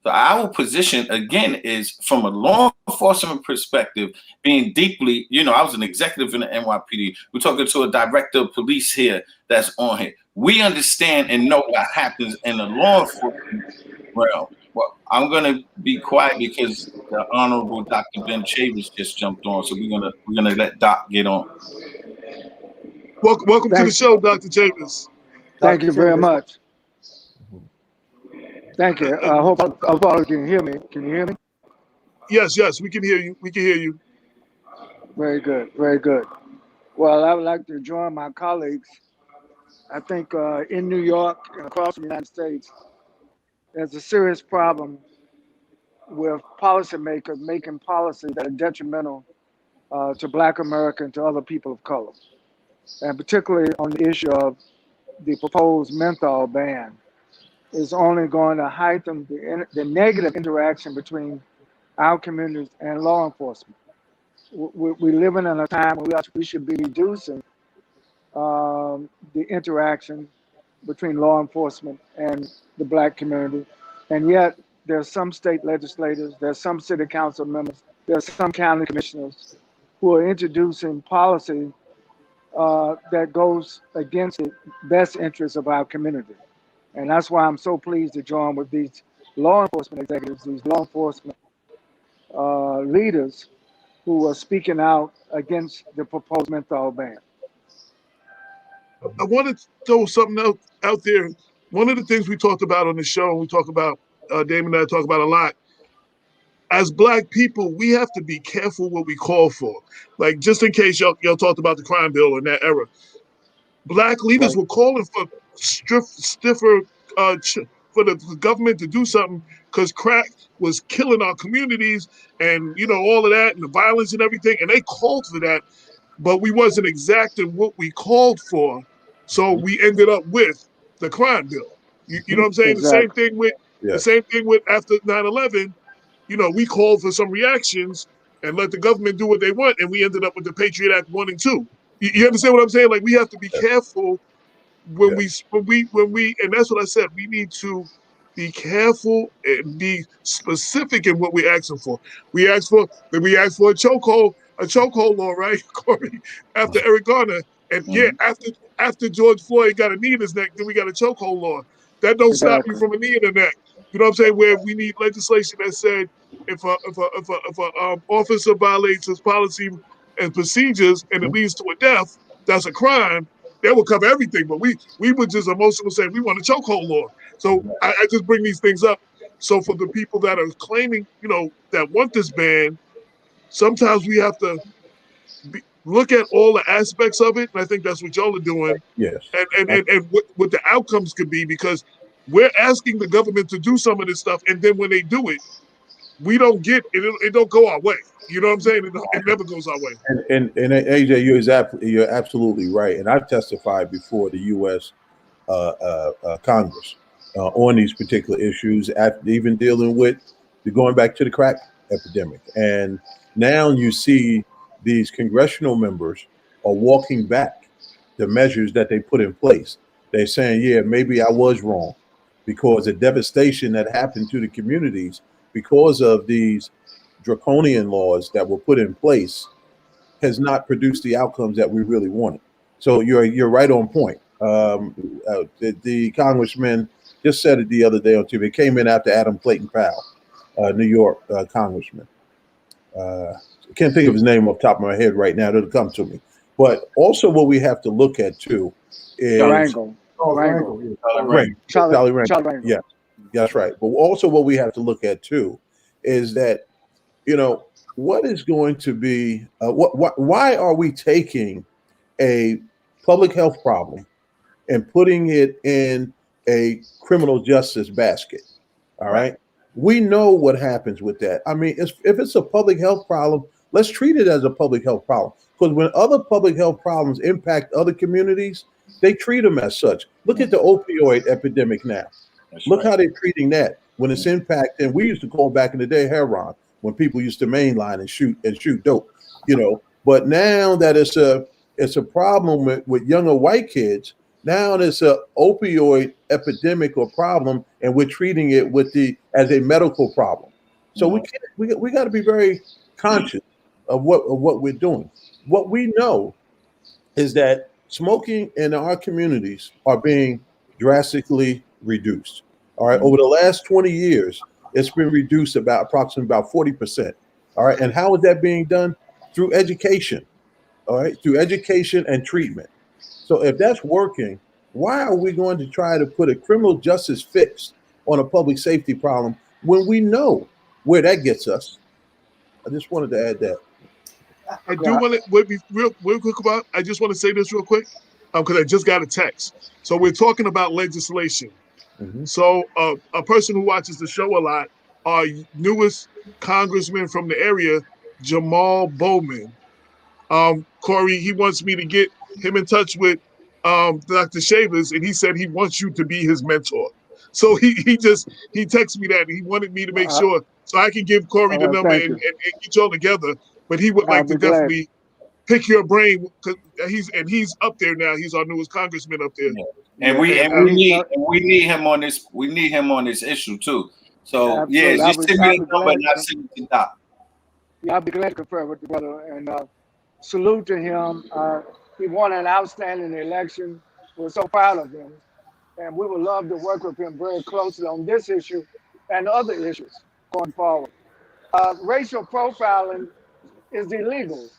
So our position again is, from a law enforcement perspective, being deeply, I was an executive in the NYPD. We're talking to a director of police here that's on here. We understand and know what happens in the law enforcement realm. Well, I'm gonna be quiet because the Honorable Dr. Ben Chavis just jumped on, so we're gonna let Doc get on. Welcome to the show, Dr. Chavis. Thank you very much. Thank you. I hope all of you can hear me. Can you hear me? Yes, we can hear you. Very good. Well, I would like to join my colleagues. I think in New York and across the United States, there's a serious problem with policymakers making policies that are detrimental to Black America and to other people of color, and particularly on the issue of the proposed menthol ban. Is only going to heighten the negative interaction between our communities and law enforcement. We're living in a time where we should be reducing the interaction between law enforcement and the Black community, and yet there's some state legislators, there's some city council members, there's some county commissioners who are introducing policy that goes against the best interests of our community. And that's why I'm so pleased to join with these law enforcement executives, these law enforcement leaders who are speaking out against the proposed menthol ban. I want to throw something out there. One of the things we talked about on the show, and we talk about, Damon and I talk about a lot, as Black people, we have to be careful what we call for. Like, just in case y'all talked about the crime bill in that era, Black leaders were calling for stiffer, for the government to do something because crack was killing our communities and, all of that and the violence and everything. And they called for that, but we wasn't exacting what we called for. So we ended up with the crime bill. You know what I'm saying? Exactly. The same thing with after 9/11. We called for some reactions and let the government do what they want, and we ended up with the Patriot Act 1 and 2. You understand what I'm saying? Like, we have to be careful when we, and that's what I said. We need to be careful and be specific in what we're asking for. We asked for a chokehold law, right, Corey? After Eric Garner, and after George Floyd got a knee in his neck, then we got a chokehold law. That don't stop you from a knee in the neck. You know what I'm saying? Where we need legislation that said if a officer violates his policy and procedures and it leads to a death, that's a crime. That will cover everything. But we were just emotional saying we want a chokehold law. So I just bring these things up. So for the people that are claiming, that want this ban, sometimes we have to look at all the aspects of it. And I think that's what y'all are doing. Yes. And what the outcomes could be, because we're asking the government to do some of this stuff. And then when they do it, we don't get it. It don't go our way. You know what I'm saying? It never goes our way. And AJ, you're absolutely right. And I've testified before the U.S. Congress on these particular issues, after even dealing with going back to the crack epidemic. And now you see these congressional members are walking back the measures that they put in place. They're saying, yeah, maybe I was wrong, because the devastation that happened to the communities because of these draconian laws that were put in place has not produced the outcomes that we really wanted. So you're right on point. The congressman just said it the other day on TV. It came in after Adam Clayton Powell, New York congressman. I can't think of his name off the top of my head right now. It'll come to me. But also what we have to look at too is Rangel. Charlie Rangel. Yeah, that's right. But also what we have to look at too is that, what is going to be, why are we taking a public health problem and putting it in a criminal justice basket? All right. We know what happens with that. I mean, if it's a public health problem, let's treat it as a public health problem. Because when other public health problems impact other communities, they treat them as such. Look at the opioid epidemic now. Look how they're treating that when it's impacting. We used to call back in the day heroin, when people used to mainline and shoot dope, But now that it's a problem with younger white kids. Now it's a opioid epidemic or problem, and we're treating it as a medical problem. So we got to be very conscious of what we're doing. What we know is that smoking in our communities are being drastically reduced. All right, over the last 20 years, it's been reduced approximately about 40%. All right, and how is that being done? Through education. All right, through education and treatment. So if that's working, why are we going to try to put a criminal justice fix on a public safety problem when we know where that gets us? I just wanted to add that. I do want to be real quick about. I just want to say this real quick, because I just got a text. So we're talking about legislation. Mm-hmm. So a person who watches the show a lot, our newest congressman from the area, Jamal Bowman. Corey, he wants me to get him in touch with Dr. Chavis, and he said he wants you to be his mentor. So he texted me that, and he wanted me to make sure so I can give Corey the number and get y'all together. But he would like to definitely pick your brain, because he's up there now. He's our newest congressman up there. And we need him on this. We need him on this issue too, So yeah, Absolutely. just send me I'll the be number glad. and I'll send it to Doc. Yeah, I'll be glad to confer with the brother and salute to him. He won an outstanding election. We're so proud of him, and we would love to work with him very closely on this issue and other issues going forward. Racial profiling is illegal.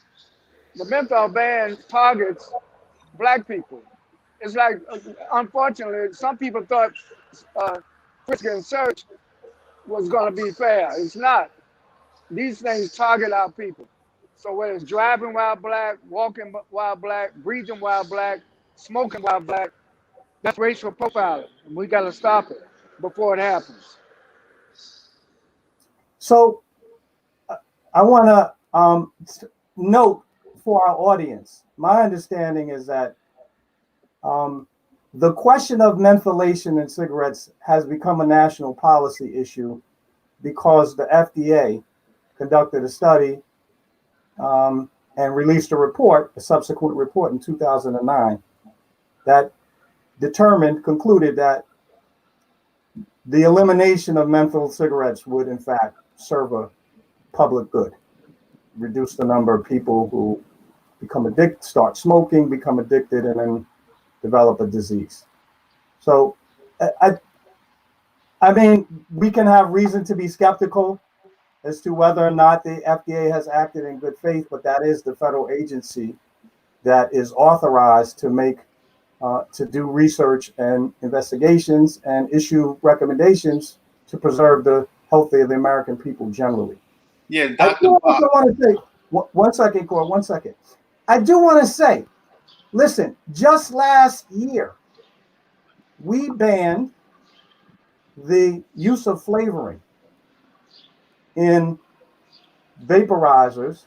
The menthol ban targets black people. It's like, unfortunately, some people thought uh, frisk and search was going to be fair. It's not. These things target our people. So whether it's driving while black, walking while black, breathing while black, smoking while black, that's racial profiling. And we got to stop it before it happens. So I want to note for our audience, my understanding is that the question of mentholation in cigarettes has become a national policy issue because the FDA conducted a study and released a subsequent report in 2009 that concluded that the elimination of menthol cigarettes would in fact serve a public good, reduce the number of people who become addicted, start smoking, become addicted, and then develop a disease. So I mean, we can have reason to be skeptical as to whether or not the FDA has acted in good faith, but that is the federal agency that is authorized to do research and investigations and issue recommendations to preserve the health of the American people generally. Yeah, I Dr. do also Bob. want to say, one second, Cor, 1 second. I do want to say, listen, just last year, we banned the use of flavoring in vaporizers,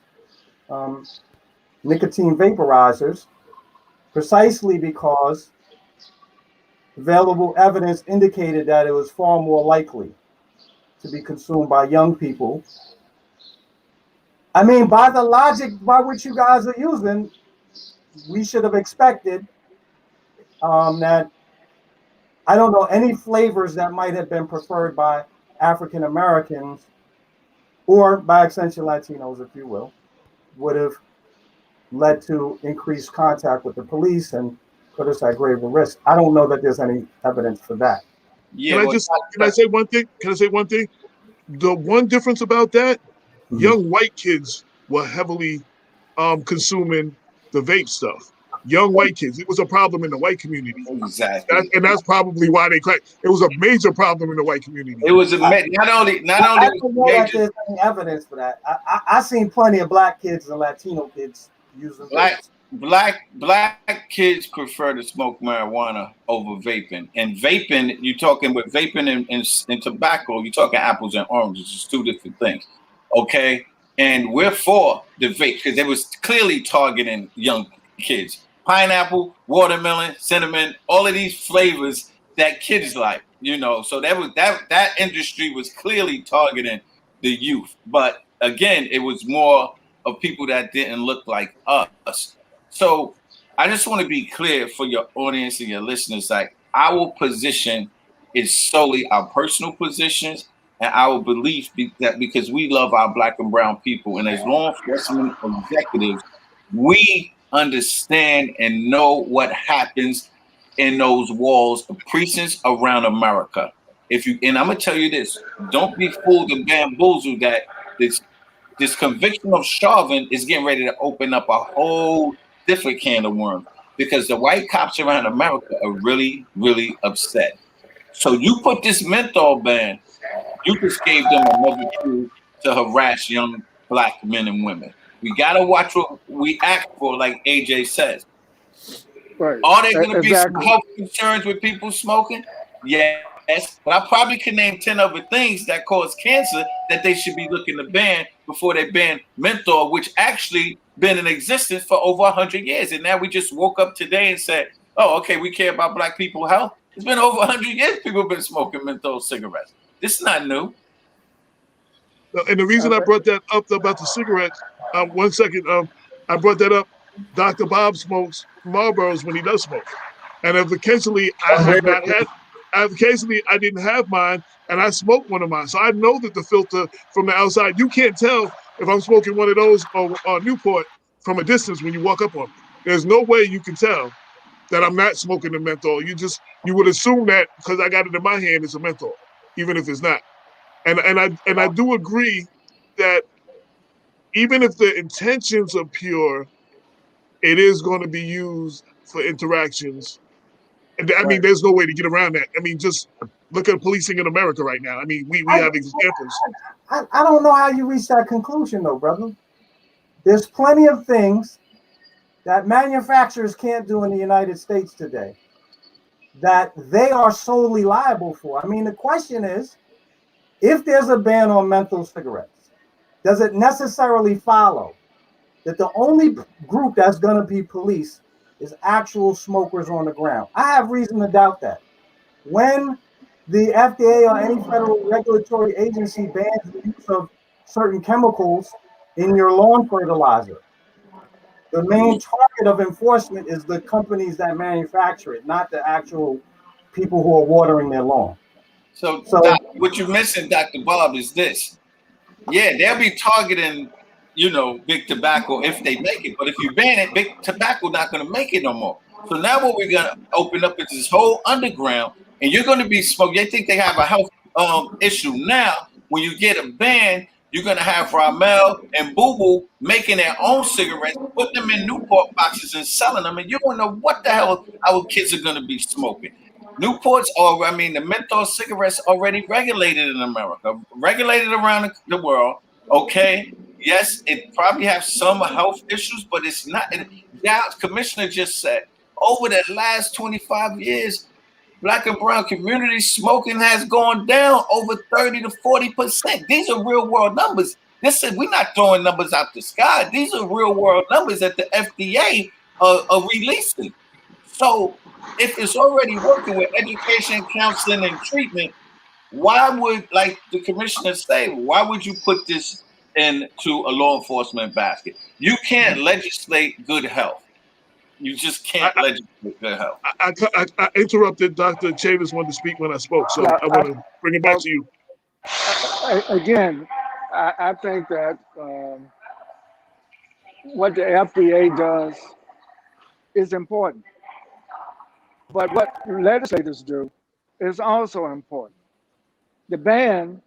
nicotine vaporizers, precisely because available evidence indicated that it was far more likely to be consumed by young people. I mean, by the logic by which you guys are using, we should have expected that, I don't know, any flavors that might have been preferred by African Americans or by extension Latinos, if you will, would have led to increased contact with the police and put us at greater risk. I don't know that there's any evidence for that. Yeah, Can I say one thing? Can I say one thing? The one difference about that, young white kids were heavily consuming the vape stuff. Young white kids. It was a problem in the white community. exactly. And that's probably why they cracked. It was a major problem in the white community. It was not only I was don't know that major. there's any evidence for that. I seen plenty of black kids and Latino kids using vapes. Black kids prefer to smoke marijuana over vaping. And vaping, you're talking with vaping and tobacco, you're talking apples and oranges. It's two different things. Okay? And we're for the vape because it was clearly targeting young kids. Pineapple, watermelon, cinnamon, all of these flavors that kids like, So that industry was clearly targeting the youth. But again, it was more of people that didn't look like us. So I just want to be clear for your audience and your listeners, like our position is solely our personal positions and our belief that because we love our black and brown people and as law enforcement executives, we understand and know what happens in those walls, the precincts around America. And I'm gonna tell you this, don't be fooled and bamboozled that this conviction of Chauvin is getting ready to open up a whole different can of worms because the white cops around America are really, really upset. So you put this menthol ban, you just gave them another tool to harass young black men and women. We gotta watch what we act for, like AJ says. Right. Are there gonna be some Exactly. health concerns with people smoking? Yes, but I probably could name 10 other things that cause cancer that they should be looking to ban before they ban menthol, which actually been in existence for over 100 years. And now we just woke up today and said, oh, okay, we care about black people's health. It's been over 100 years people have been smoking menthol cigarettes. This is not new. And the reason I brought that up about the cigarettes, 1 second, I brought that up. Dr. Bob smokes Marlboros when he does smoke. And occasionally I have not had, occasionally I didn't have mine and I smoke one of mine. So I know that the filter from the outside, you can't tell if I'm smoking one of those or Newport from a distance when you walk up on me. There's no way you can tell that I'm not smoking the menthol. You would assume that because I got it in my hand, it's a menthol, even if it's not. And I do agree that even if the intentions are pure, it is going to be used for interactions. And I mean, Right. there's no way to get around that. I mean, just look at policing in America right now. I mean, we I, have examples. I don't know how you reach that conclusion, though, brother. There's plenty of things that manufacturers can't do in the United States today that they are solely liable for. I mean, the question is, if there's a ban on menthol cigarettes, does it necessarily follow that the only group that's going to be policed is actual smokers on the ground? I have reason to doubt that. When the FDA or any federal regulatory agency bans the use of certain chemicals in your lawn fertilizer, the main target of enforcement is the companies that manufacture it, not the actual people who are watering their lawn. So, So Doc, what you're missing, Dr. Bob, is this. Yeah, they'll be targeting, big tobacco if they make it. But if you ban it, big tobacco not going to make it no more. So now what we're going to open up is this whole underground, and you're going to be smoking. They think they have a health issue now. When you get a ban, you're going to have Ramel and Boo Boo making their own cigarettes, putting them in Newport boxes and selling them, and you don't know what the hell our kids are going to be smoking. Newports, the menthol cigarettes already regulated in America, regulated around the world. Okay, yes, it probably has some health issues, but it's not. Jiles, commissioner just said over the last 25 years, Black and brown community smoking has gone down over 30 to 40%. These are real world numbers. We're not throwing numbers out the sky. These are real world numbers that the FDA are releasing. So if it's already working with education, counseling, and treatment, why would, like the commissioner say, why would you put this into a law enforcement basket? You can't legislate good health. You just can't legislate good health. I interrupted Dr. Chavis wanted to speak when I spoke, so Yeah, I want to bring it back to you. Again, I think that what the FDA does is important, but what legislators do is also important. The ban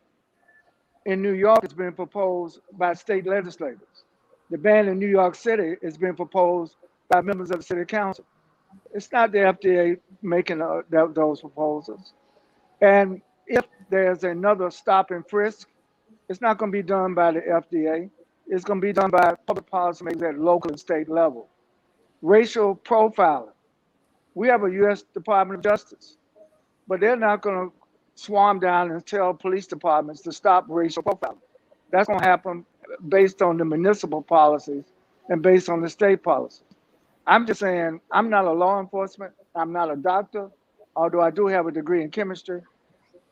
in New York has been proposed by state legislators. The ban in New York City has been proposed by members of the city council. It's not the FDA making those proposals. And if there's another stop and frisk, it's not going to be done by the FDA. It's going to be done by public policymakers at local and state level. Racial profiling. We have a U.S. Department of Justice, but they're not going to swarm down and tell police departments to stop racial profiling. That's going to happen based on the municipal policies and based on the state policies. I'm just saying, I'm not a law enforcement. I'm not a doctor, although I do have a degree in chemistry.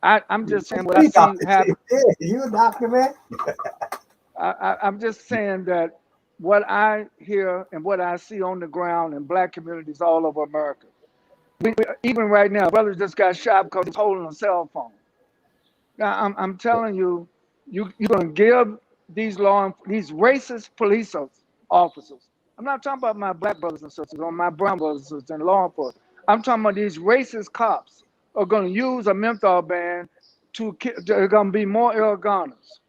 I'm just saying what I see happen. You a doctor, man? I'm just saying that what I hear and what I see on the ground in Black communities all over America. Even right now, brother just got shot because he's holding a cell phone. Now, I'm telling you, you're going to give these racist police officers. I'm not talking about my Black brothers and sisters or my brown brothers and sisters in law enforcement. I'm talking about these racist cops are going to use a menthol ban they're going to be more Oregonians.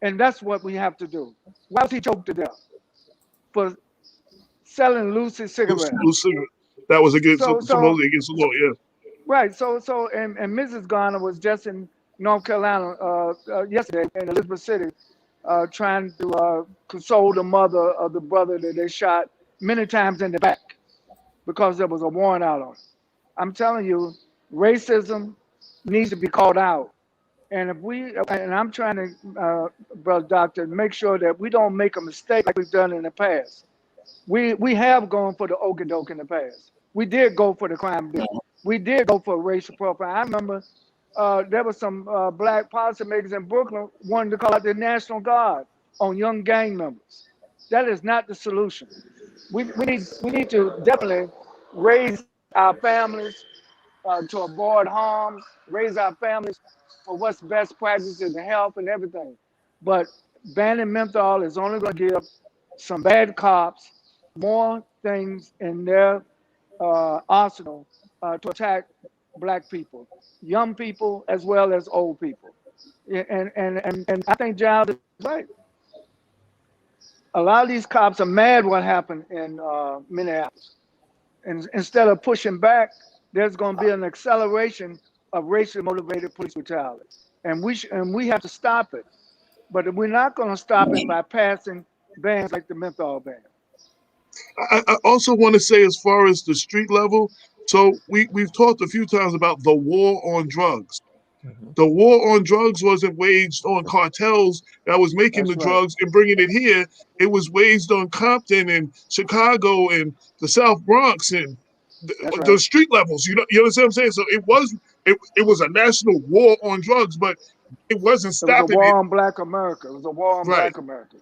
And that's what we have to do. Why was he choked to death? For selling Lucy cigarettes. That was supposedly against the law, yeah. Right. And Mrs. Garner was just in North Carolina yesterday in Elizabeth City, trying to console the mother of the brother that they shot many times in the back because there was a warrant out on it. I'm telling you, racism needs to be called out. And I'm trying to, brother doctor, make sure that we don't make a mistake like we've done in the past. We have gone for the okie doke in the past. We did go for the crime bill. We did go for racial profile. I remember there were some Black policymakers in Brooklyn wanting to call out the National Guard on young gang members. That is not the solution. We need to definitely raise our families to avoid harm, raise our families for what's best practice in health and everything. But banning menthol is only going to give some bad cops more things in their arsenal to attack black people, young people as well as old people. And I think Giles is right. A lot of these cops are mad what happened in Minneapolis. And instead of pushing back, there's going to be an acceleration of racially motivated police brutality. And we have to stop it. But we're not going to stop it by passing bans like the menthol ban. I also want to say, as far as the street level, so we've talked a few times about the war on drugs. The war on drugs wasn't waged on cartels that was making That's the right. drugs and bringing it here. It was waged on Compton and Chicago and the South Bronx and That's the right. street levels. You understand what I'm saying? So it was a national war on drugs, but it wasn't It was a stopping war it. on black America. It was a war on Right, black America.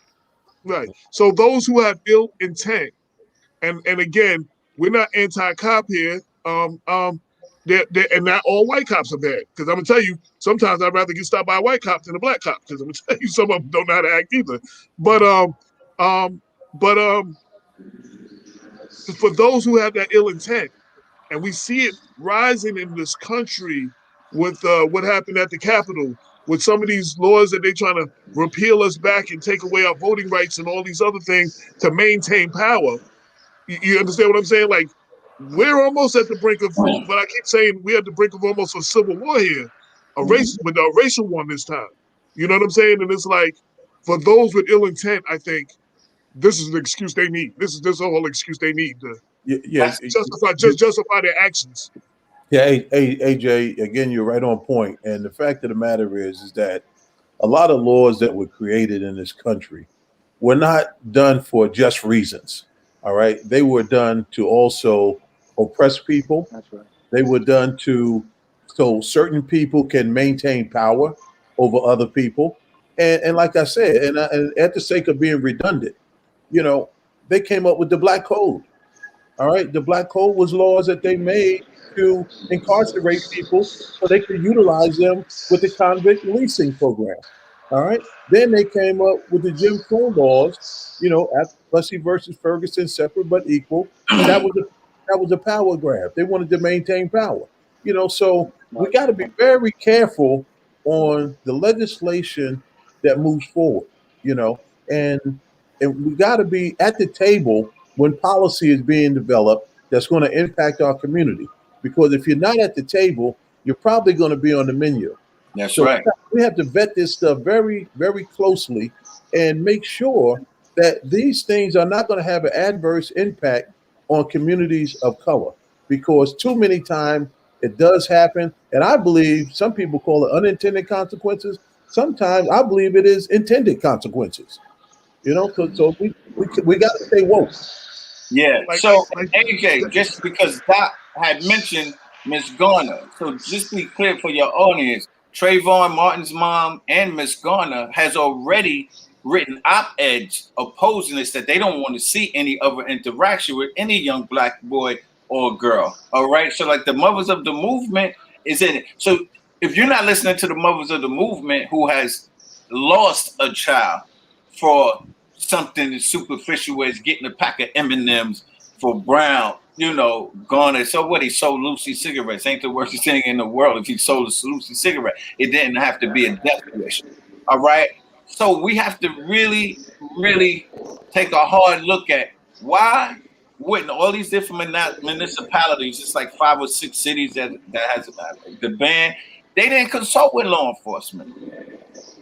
right. So those who have ill intent, and again, we're not anti-cop here. And not all white cops are bad. Because I'm gonna tell you, sometimes I'd rather get stopped by a white cop than a black cop. Because I'm gonna tell you, some of them don't know how to act either. But um, but for those who have that ill intent, and we see it rising in this country with what happened at the Capitol, with some of these laws that they're trying to repeal us back and take away our voting rights and all these other things to maintain power. You understand what I'm saying? Like, we're almost at the brink of what I keep saying. We're at the brink of almost a civil war here, but a racial one this time. You know what I'm saying? And it's like, for those with ill intent, I think this is the excuse they need. This is the whole excuse they need to Yeah, justify their actions. yeah. AJ, again, you're right on point. And the fact of the matter is that a lot of laws that were created in this country were not done for just reasons. All right, they were done to also oppress people. That's right. They were done to so certain people can maintain power over other people. And like I said, and at the sake of being redundant, you know, they came up with the Black Code. All right, the Black Code was laws that they made to incarcerate people so they could utilize them with the convict leasing program. All right, then they came up with the Jim Crow laws. You know, at Plessy versus Ferguson, separate but equal, and that was a power grab. They wanted to maintain power. You know, so we got to be very careful on the legislation that moves forward. You know, and we got to be at the table when policy is being developed that's going to impact our community. Because if you're not at the table, you're probably going to be on the menu. That's So right. we have to vet this stuff very, very closely and make sure that these things are not going to have an adverse impact on communities of color. Because too many times it does happen. And I believe some people call it unintended consequences. Sometimes I believe it is intended consequences. You know, so we got to stay woke. Yeah. Like, So like, AJ, just because Doc had mentioned Miss Garner, so just be clear for your audience, Trayvon Martin's mom and Miss Garner has already written op-eds opposing this, that they don't want to see any other interaction with any young black boy or girl. All right. So like the mothers of the movement is in it. So if you're not listening to the mothers of the movement who has lost a child for something as superficial as getting a pack of M&Ms for Brown, you know, Garner. So what, he sold Lucy cigarettes. Ain't the worst thing in the world if he sold a Lucy cigarette. It didn't have to be a death wish. All right. So we have to really, really take a hard look at why wouldn't all these different municipalities, it's like 5 or 6 cities that has the ban, they didn't consult with law enforcement.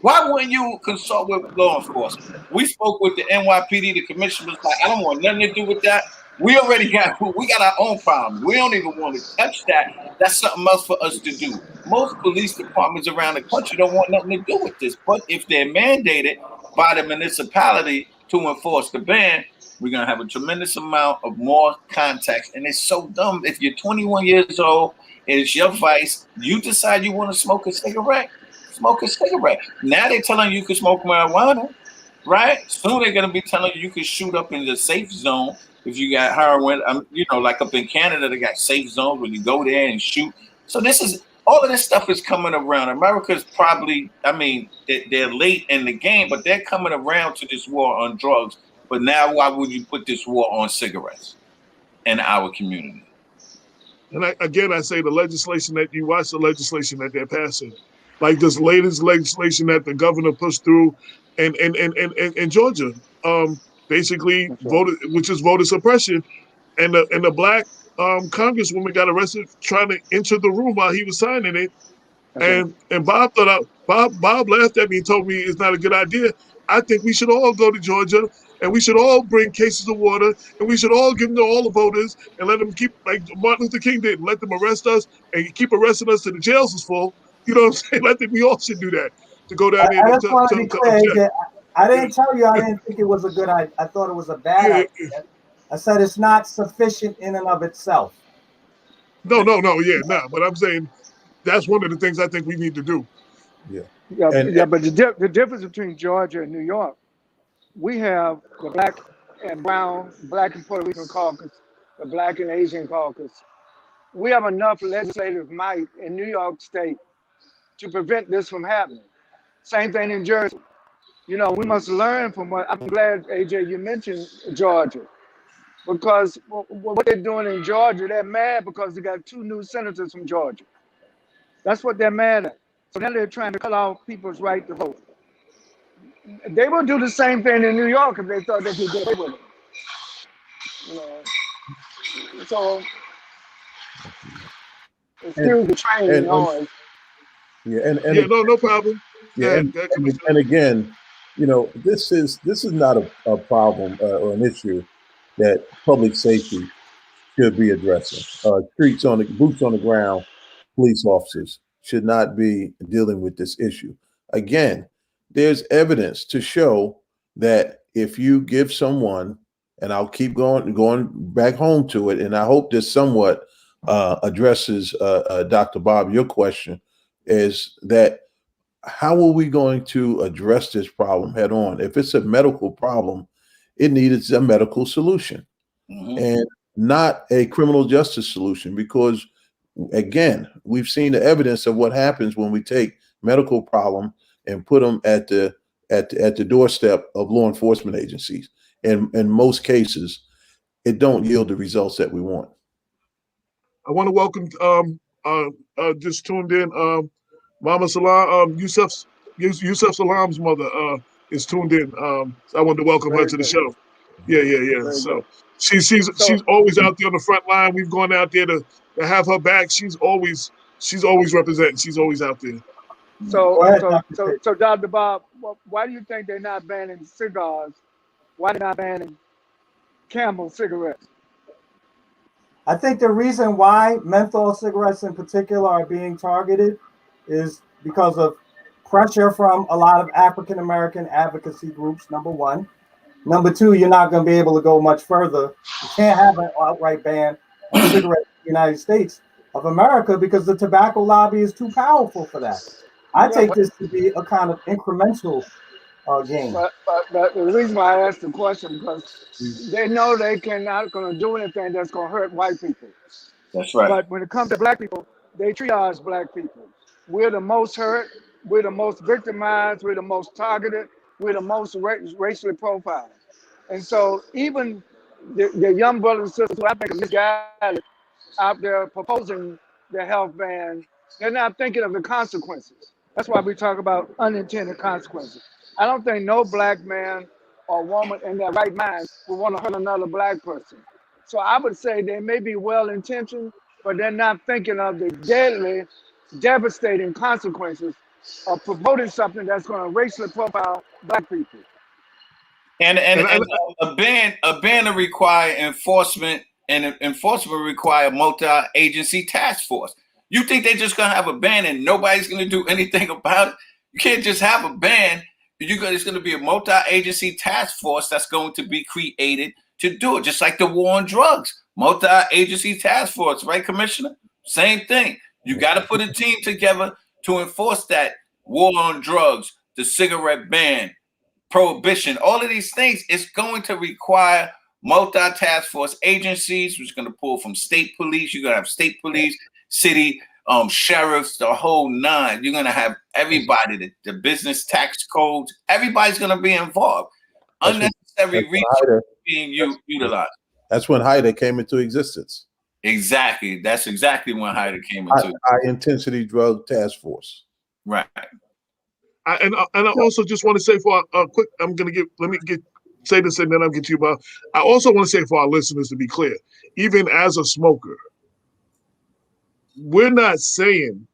Why wouldn't you consult with law enforcement? We spoke with the NYPD, the commissioner was like, I don't want nothing to do with that. We got our own problems. We don't even want to touch that. That's something else for us to do. Most police departments around the country don't want nothing to do with this. But if they're mandated by the municipality to enforce the ban, we're going to have a tremendous amount of more contacts. And it's so dumb. If you're 21 years old and it's your vice, you decide you want to smoke a cigarette. Smoke a cigarette. Now they're telling you can smoke marijuana, right? Soon they're gonna be telling you can shoot up in the safe zone if you got heroin. You know, like up in Canada, they got safe zones where you go there and shoot. So this is all of this stuff is coming around. America's probably, I mean, they're late in the game, but they're coming around to this war on drugs. But now, why would you put this war on cigarettes in our community? And I say the legislation that you watch, the legislation that they're passing, like this latest legislation that the governor pushed through in Georgia, basically voted, which is voter suppression, and the black congresswoman got arrested trying to enter the room while he was signing it. And Bob Bob laughed at me and told me it's not a good idea. I think we should all go to Georgia and we should all bring cases of water and we should all give them to all the voters and let them keep, like Martin Luther King did, let them arrest us and keep arresting us till the jails is full. You know what I'm saying? I think we all should do that, to go down there. I just want to be clear. I didn't tell you I didn't think it was a good idea. I thought it was a bad idea. I said it's not sufficient in and of itself. No. But I'm saying that's one of the things I think we need to do. But the difference between Georgia and New York, we have the black and brown, black and Puerto Rican caucus, the black and Asian caucus. We have enough legislative might in New York State to prevent this from happening. Same thing in Jersey. You know, we must learn from what, I'm glad, AJ, you mentioned Georgia. Because what they're doing in Georgia, they're mad because they got 2 new senators from Georgia. That's what they're mad at. So now they're trying to cut off people's right to vote. They would do the same thing in New York if they thought they could get away with it. You know, so excuse the train noise. No problem. Yeah, and again, you know, this is not a problem or an issue that public safety should be addressing. Boots on the ground, police officers should not be dealing with this issue. Again, there's evidence to show that if you give someone, and I'll keep going back home to it, and I hope this somewhat addresses Dr. Bob, your question, is that how are we going to address this problem head on? If it's a medical problem, it needs a medical solution and not a criminal justice solution, because again, we've seen the evidence of what happens when we take medical problem and put them at the doorstep of law enforcement agencies. And in most cases, it don't yield the results that we want. I want to welcome just tuned in Mama Salam, Yusuf Salam's mother is tuned in. I wanted to welcome her to the show. Yeah. So she's always out there on the front line. We've gone out there to have her back. She's always representing. She's always out there. So Dr. Bob, why do you think they're not banning cigars? Why they're not banning Camel cigarettes? I think the reason why menthol cigarettes in particular are being targeted is because of pressure from a lot of African American advocacy groups, number one. Number two, you're not going to be able to go much further. You can't have an outright ban on cigarettes in the United States of America because the tobacco lobby is too powerful for that. I take this to be a kind of incremental game. But the reason why I asked the question, because they know they cannot going to do anything that's going to hurt white people. That's right. But when it comes to black people, they triage black people. We're the most hurt. We're the most victimized. We're the most targeted. We're the most racially profiled. And so even the young brothers and sisters who I think are misguided out there proposing the health ban, they're not thinking of the consequences. That's why we talk about unintended consequences. I don't think no black man or woman in their right mind would want to hurt another black person. So I would say they may be well-intentioned, but they're not thinking of the deadly, devastating consequences of promoting something that's going to racially profile black people. And a ban to require enforcement, and enforcement require multi-agency task force. You think they're just going to have a ban and nobody's going to do anything about it? You can't just have a ban. It's going to be a multi-agency task force that's going to be created to do it, just like the war on drugs. Multi-agency task force, right, Commissioner? Same thing. You got to put a team together to enforce that war on drugs, the cigarette ban, prohibition, all of these things. It's going to require multi-task force agencies, which is going to pull from state police. You're going to have state police, city sheriffs, the whole nine. You're gonna have everybody, the business tax codes. Everybody's gonna be involved. Unnecessary resources being utilized. That's when HIDA came into existence. Exactly. That's exactly when HIDA came into High Intensity Drug Task Force. Right. And I also just want to say for a quick, say this and then I'll get to you about. I also want to say for our listeners to be clear, even as a smoker, we're not saying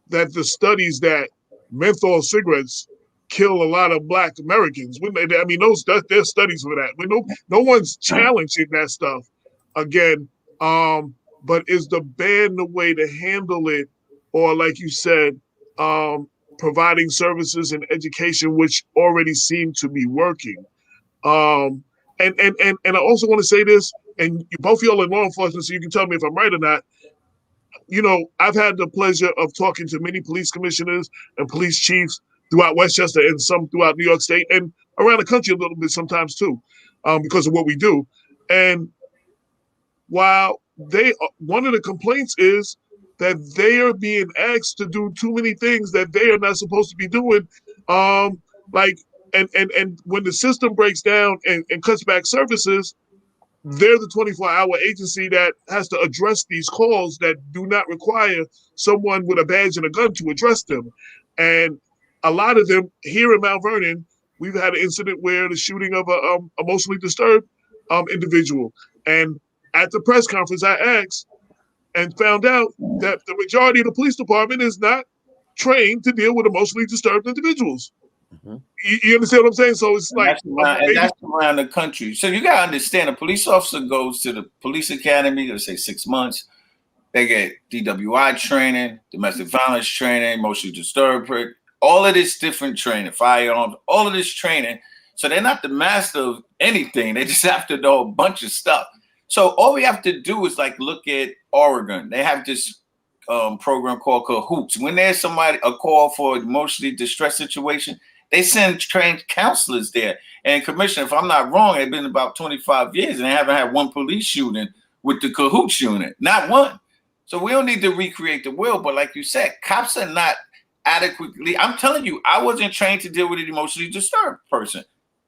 that the studies that menthol cigarettes kill a lot of Black Americans. I mean, there's studies for that. No one's challenging that stuff again. But is the ban the way to handle it, or like you said, providing services and education, which already seem to be working? And I also want to say this, and both of y'all are law enforcement, so you can tell me if I'm right or not. You know, I've had the pleasure of talking to many police commissioners and police chiefs throughout Westchester and some throughout New York State and around the country a little bit sometimes too, because of what we do. And while one of the complaints is that they are being asked to do too many things that they are not supposed to be doing, and when the system breaks down and cuts back services, they're the 24-hour agency that has to address these calls that do not require someone with a badge and a gun to address them. And a lot of them here in Mount Vernon, we've had an incident where the shooting of a emotionally disturbed individual. And at the press conference, I asked and found out that the majority of the police department is not trained to deal with emotionally disturbed individuals. Mm-hmm. You understand what I'm saying? So it's that's around the country. So you gotta understand, a police officer goes to the police academy, let's say 6 months. They get DWI training, domestic violence training, emotionally disturbed, all of this different training, firearms, all of this training. So they're not the master of anything. They just have to know a bunch of stuff. So all we have to do is like look at Oregon. They have this program called Cahoots. When there's a call for emotionally distressed situation, they send trained counselors there. And Commissioner, if I'm not wrong, it's been about 25 years and they haven't had one police shooting with the Cahoots unit. Not one. So we don't need to recreate the wheel. But like you said, cops are not adequately. I'm telling you, I wasn't trained to deal with an emotionally disturbed person.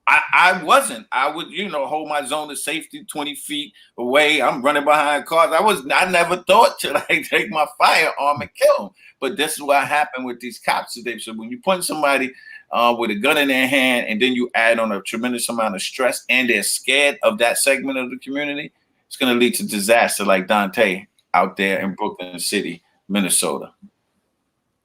I wasn't. I would, hold my zone of safety 20 feet away. I'm running behind cars. I never thought to take my firearm and kill them. But this is what happened with these cops today. So when you put somebody with a gun in their hand and then you add on a tremendous amount of stress and they're scared of that segment of the community, it's going to lead to disaster like Dante out there in Brooklyn City, Minnesota.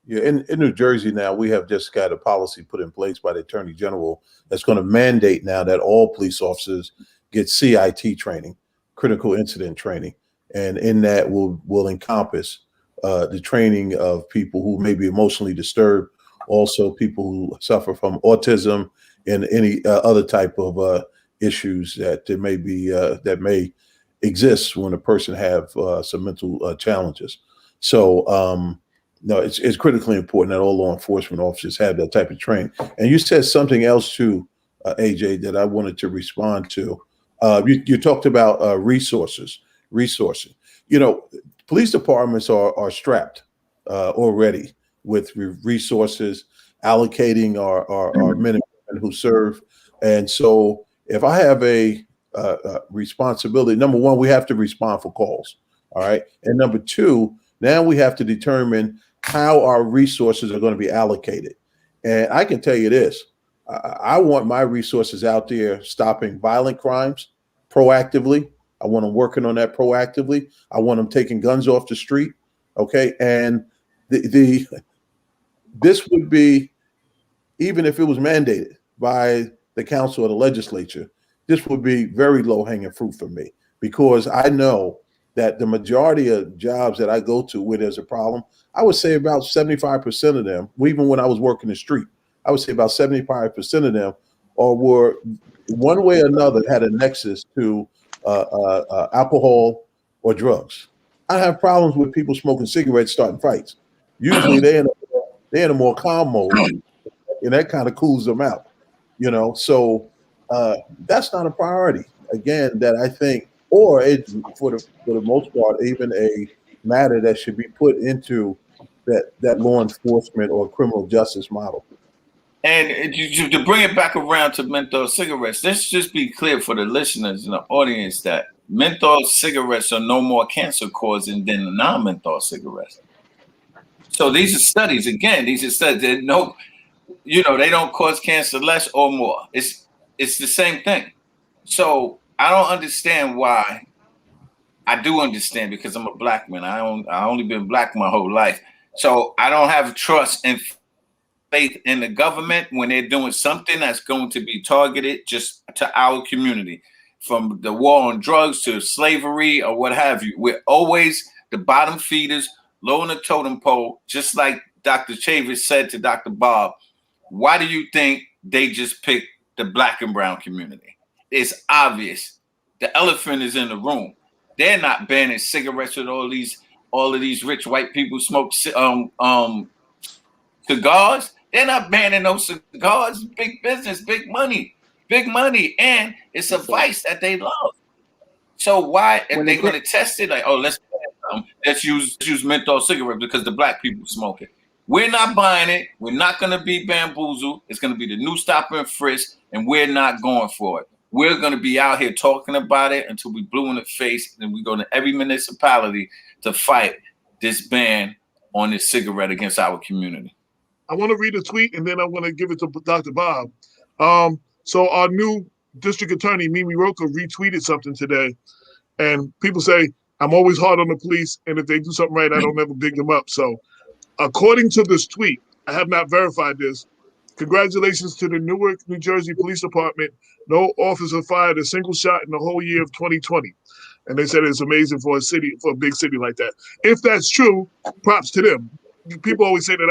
Yeah, in New Jersey now, we have just got a policy put in place by the Attorney General that's going to mandate now that all police officers get CIT training, critical incident training. And in that will encompass the training of people who may be emotionally disturbed, also people who suffer from autism and any other type of issues that may exist when a person have some mental challenges. So, no, it's critically important that all law enforcement officers have that type of training. And you said something else too, AJ, that I wanted to respond to. You talked about resourcing. Police departments are strapped already with resources, allocating our men and women who serve. And so if I have a responsibility, number one, we have to respond for calls. All right. And number two, now we have to determine how our resources are going to be allocated. And I can tell you this, I want my resources out there stopping violent crimes proactively. I want them working on that proactively. I want them taking guns off the street. Okay. And this would be, even if it was mandated by the council or the legislature, this would be very low hanging fruit for me, because I know that the majority of jobs that I go to where there's a problem, I would say about 75% of them, even when I was working the street, I would say about 75% of them were one way or another had a nexus to alcohol or drugs. I have problems with people smoking cigarettes starting fights. Usually they're in a more calm mode, and that kind of cools them out. So that's not a priority. Again, that I think, or it's for the most part, even a matter that should be put into that law enforcement or criminal justice model. And to bring it back around to menthol cigarettes, let's just be clear for the listeners and the audience that menthol cigarettes are no more cancer causing than the non-menthol cigarettes. So these are studies. Again, these are studies that they don't cause cancer less or more. It's the same thing. So I don't understand why. I do understand because I'm a black man. I only been black my whole life. So I don't have trust and faith in the government when they're doing something that's going to be targeted just to our community, from the war on drugs to slavery or what have you. We're always the bottom feeders, low on the totem pole, just like Dr. Chavis said to Dr. Bob. Why do you think they just picked the black and brown community? It's obvious. The elephant is in the room. They're not banning cigarettes with all of these rich white people smoke cigars. They're not banning those cigars. Big business, big money, and it's a vice that they love. So why, if they're going to test it, like, let's use menthol cigarettes because the black people smoke it. We're not buying it. We're not going to be bamboozled. It's going to be the new stop and frisk, and we're not going for it. We're going to be out here talking about it until we blue in the face, and we go to every municipality to fight this ban on this cigarette against our community. I want to read a tweet, and then I want to give it to Dr. Bob. So our new district attorney, Mimi Roca, retweeted something today, and people say, I'm always hard on the police, and if they do something right, I don't ever big them up. So according to this tweet, I have not verified this. Congratulations to the Newark, New Jersey Police Department. No officer fired a single shot in the whole year of 2020. And they said it's amazing for a big city like that. If that's true, props to them. People always say that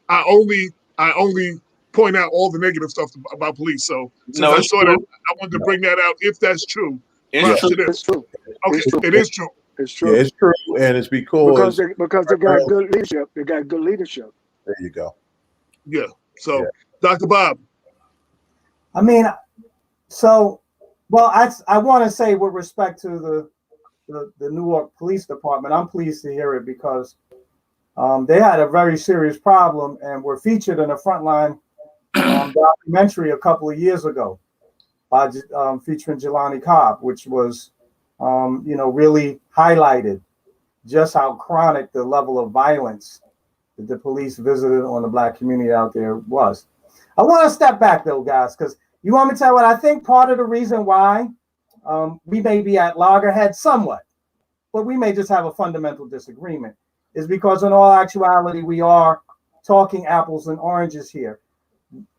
I only point out all the negative stuff about police. So since I saw that, I wanted to bring that out. If that's true, props to them. It's true. Okay, it is true. It's true. Yeah, it's true, and it's because they got good leadership. They got good leadership. There you go. Yeah. So, Dr. Bob. I mean, I want to say with respect to the Newark Police Department, I'm pleased to hear it because they had a very serious problem and were featured in a Frontline documentary a couple of years ago by featuring Jelani Cobb, which was, really highlighted just how chronic the level of violence that the police visited on the black community out there was. I want to step back though, guys, because you want me to tell you what I think part of the reason why we may be at loggerheads somewhat, but we may just have a fundamental disagreement, is because in all actuality, we are talking apples and oranges here.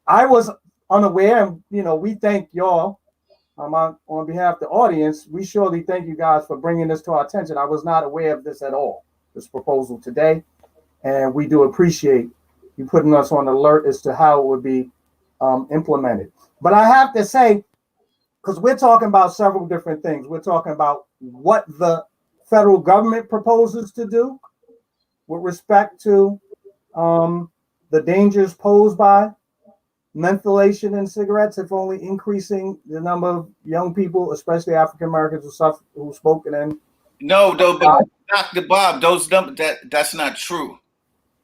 I was unaware, and we thank y'all on behalf of the audience. We surely thank you guys for bringing this to our attention. I was not aware of this at all, this proposal today. And we do appreciate you putting us on alert as to how it would be implemented. But I have to say, because we're talking about several different things. We're talking about what the federal government proposes to do with respect to the dangers posed by mentholation in cigarettes, if only increasing the number of young people, especially African Americans who smoke. And no, Dr. Bob, those numbers, that's not true.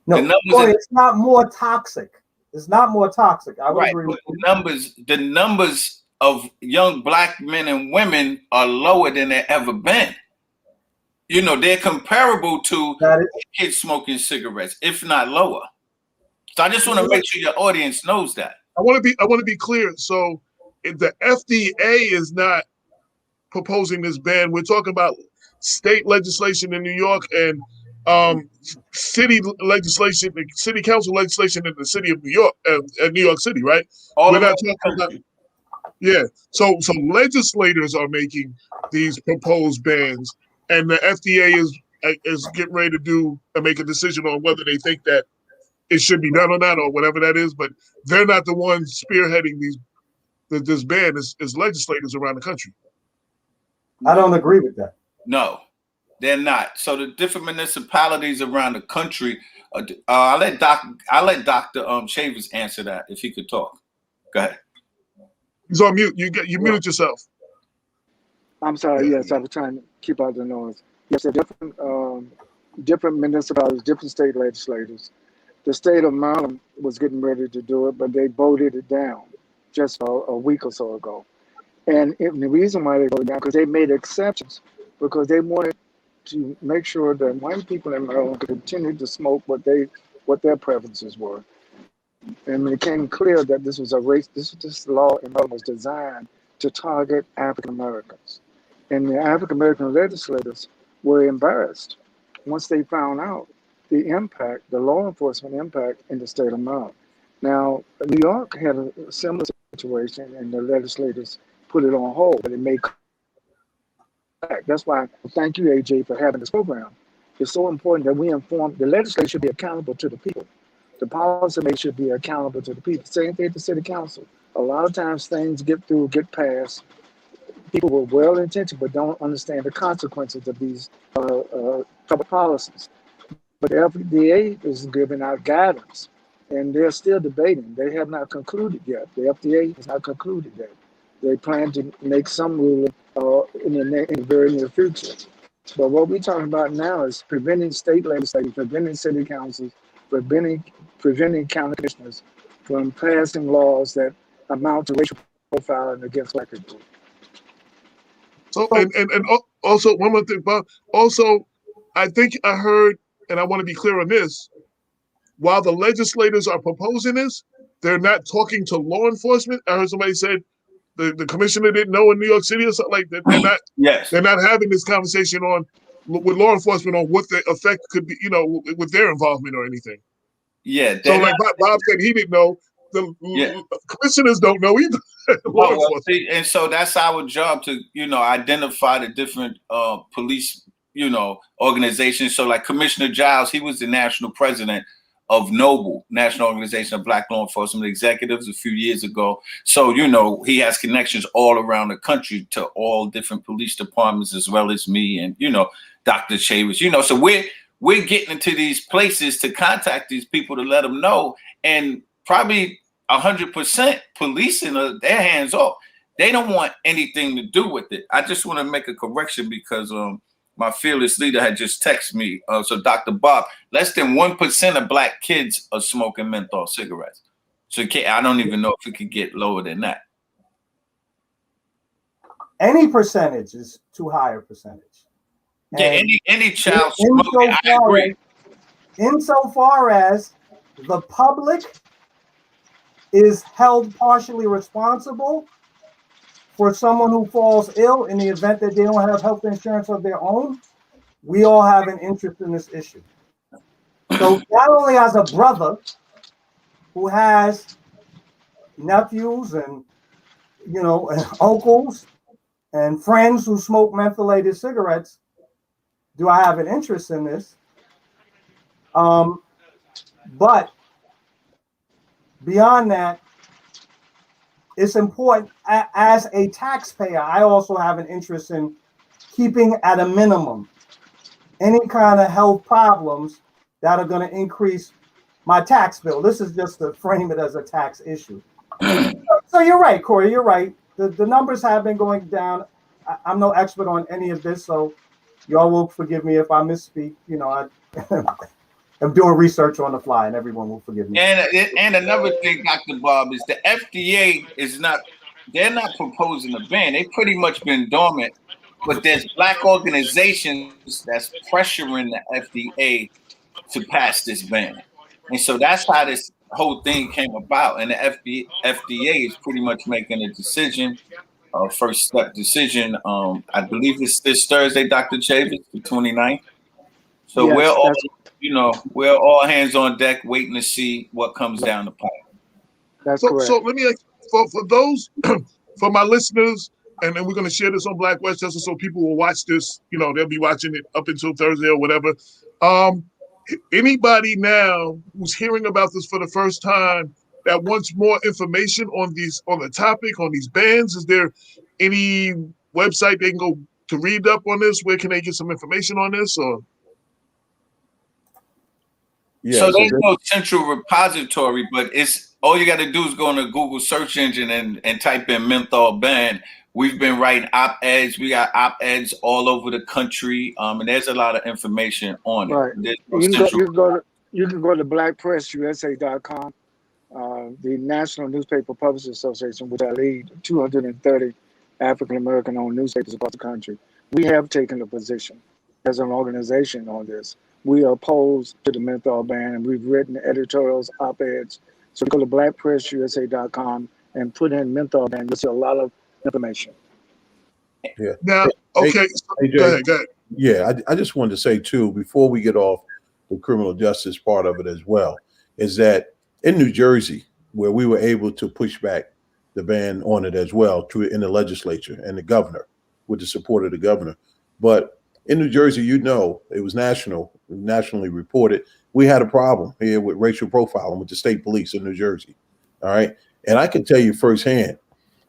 No, it's not more toxic. It's not more toxic. I would agree with you. The numbers of young black men and women are lower than they've ever been. They're comparable to kids smoking cigarettes, if not lower. So I just want to make sure your audience knows that. I want to be clear. So if the FDA is not proposing this ban, we're talking about state legislation in New York and city legislation, city council legislation in the city of New York, New York City, right? We're not talking about. Yeah. So legislators are making these proposed bans, and the FDA is getting ready to make a decision on whether they think that it should be done or not, or whatever that is. But they're not the ones spearheading this ban. Is legislators around the country. I don't agree with that. No, they're not. So the different municipalities around the country. I'll let Dr. Chavis answer that if he could talk. Go ahead. He's on mute. You muted yourself. I'm sorry. Yes, I was trying to keep out the noise. Yes, there are different different municipalities, different state legislators. The state of Maryland was getting ready to do it, but they voted it down just a week or so ago. And the reason why they voted down, because they made exceptions, because they wanted to make sure that white people in Maryland could continue to smoke what their preferences were. And it became clear that this was a race. This law in Maryland was designed to target African Americans, and the African American legislators were embarrassed once they found out the impact, the law enforcement impact in the state of Maryland. Now, New York had a similar situation, and the legislators put it on hold, but it may come back. That's why, thank you, AJ, for having this program. It's so important that we inform, the legislature should be accountable to the people. The policymakers should be accountable to the people. Same thing at the city council. A lot of times things get passed. People were well-intentioned but don't understand the consequences of these public policies. But the FDA is giving out guidance, and they're still debating. They have not concluded yet. The FDA has not concluded yet. They plan to make some ruling in the very near future. But what we're talking about now is preventing state legislators, preventing city councils, preventing county commissioners from passing laws that amount to racial profiling against black people. So, and also one more thing, Bob. Also, I think I heard, and I want to be clear on this, while the legislators are proposing this, they're not talking to law enforcement. I heard somebody said the commissioner didn't know in New York City or something like that. They're not. Yes. They're not having this conversation with law enforcement on what the effect could be, with their involvement or anything. Yeah. So, like Bob said, he didn't know. The commissioners don't know either. See, and so that's our job to, identify the different police, organizations. So like Commissioner Jiles, he was the national president of NOBLE, National Organization of Black Law Enforcement Executives, a few years ago. So, he has connections all around the country to all different police departments, as well as me and, Dr. Chavis, so we're getting into these places to contact these people to let them know, and probably 100% policing their hands off. They don't want anything to do with it. I just want to make a correction because my fearless leader had just texted me. So Dr. Bob, less than 1% of black kids are smoking menthol cigarettes. So I don't even know if it could get lower than that. Any percentage is too high a percentage. Yeah, any child smoking, I agree. Insofar as the public is held partially responsible for someone who falls ill in the event that they don't have health insurance of their own, we all have an interest in this issue. So not only as a brother who has nephews and and uncles and friends who smoke mentholated cigarettes, do I have an interest in this? But beyond that, it's important as a taxpayer. I also have an interest in keeping at a minimum any kind of health problems that are going to increase my tax bill. This is just to frame it as a tax issue. So you're right, Corey, you're right. The numbers have been going down. I'm no expert on any of this, so y'all will forgive me if I misspeak. I'm doing research on the fly, and everyone will forgive me. And another thing, Dr. Bob, is the FDA they're not proposing a ban. They've pretty much been dormant, but there's black organizations that's pressuring the FDA to pass this ban. And so that's how this whole thing came about. And the FDA is pretty much making a decision, first step decision. I believe it's this Thursday, Dr. Chavis, the 29th. So yes, we're all hands on deck waiting to see what comes down the pipe. That's correct. So let me ask, for those, for my listeners, and then we're going to share this on Black Westchester so people will watch this, they'll be watching it up until Thursday or whatever. Anybody now who's hearing about this for the first time that wants more information on the topic, on these bans, is there any website they can go to read up on this? Where can they get some information on this? Or yeah, so there's no central repository, but it's all you got to do is go on the Google search engine and type in menthol ban. We've been writing op-eds. We got op-eds all over the country, and there's a lot of information on it. Right. There's no You can go. central- You can go to blackpressusa.com. The National Newspaper Publishers Association, which I lead, 230 African American owned newspapers across the country. We have taken a position as an organization on this. We are opposed to the menthol ban, and we've written editorials, op-eds. So go to blackpressusa.com and put in menthol ban. You'll see a lot of information. Yeah. Now, okay, AJ, go ahead. Yeah, I just wanted to say too, before we get off the criminal justice part of it as well, is that in New Jersey, where we were able to push back the ban on it as well in the legislature and the governor, with the support of the governor. But in New Jersey, it was nationally reported. We had a problem here with racial profiling with the state police in New Jersey. All right. And I can tell you firsthand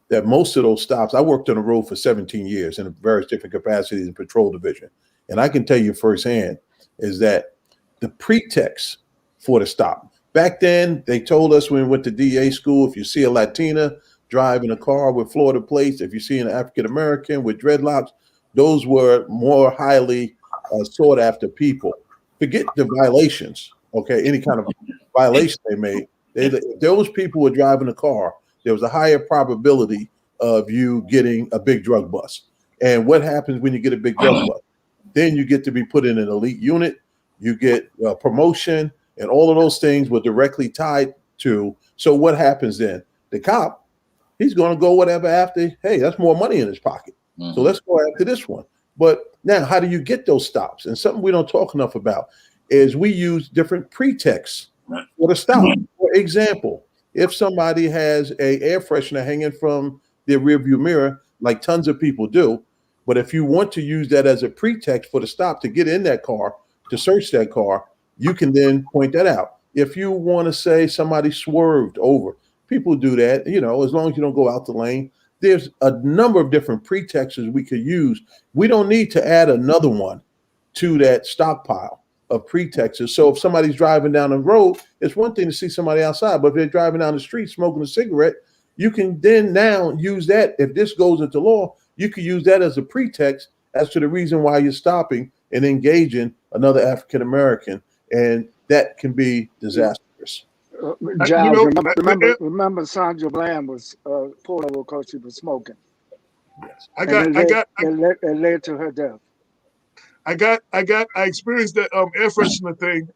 that most of those stops, I worked on the road for 17 years in various different capacities in patrol division. And I can tell you firsthand is that the pretext for the stop, back then, they told us when we went to DA school, if you see a Latina driving a car with Florida plates, if you see an African-American with dreadlocks, those were more highly sought after people. Forget the violations, okay, any kind of violation they made. If those people were driving a car, there was a higher probability of you getting a big drug bust. And what happens when you get a big drug bust? Then you get to be put in an elite unit, you get a promotion, and all of those things were directly tied to. So what happens then? The cop, he's going to go whatever after, hey, that's more money in his pocket. So let's go after this one. But now, how do you get those stops? And something we don't talk enough about is we use different pretexts for the stop. For example, if somebody has a air freshener hanging from their rearview mirror, like tons of people do, but if you want to use that as a pretext for the stop to get in that car, to search that car, you can then point that out. If you want to say somebody swerved over, people do that, as long as you don't go out the lane. There's a number of different pretexts we could use. We don't need to add another one to that stockpile of pretexts. So if somebody's driving down the road, it's one thing to see somebody outside, but if they're driving down the street smoking a cigarette, you can then now use that. If this goes into law, you can use that as a pretext as to the reason why you're stopping and engaging another African-American, and that can be disastrous. Jiles, remember Sandra Bland was pulled over because she was smoking. Yes. It led to her death. I experienced that air freshener thing.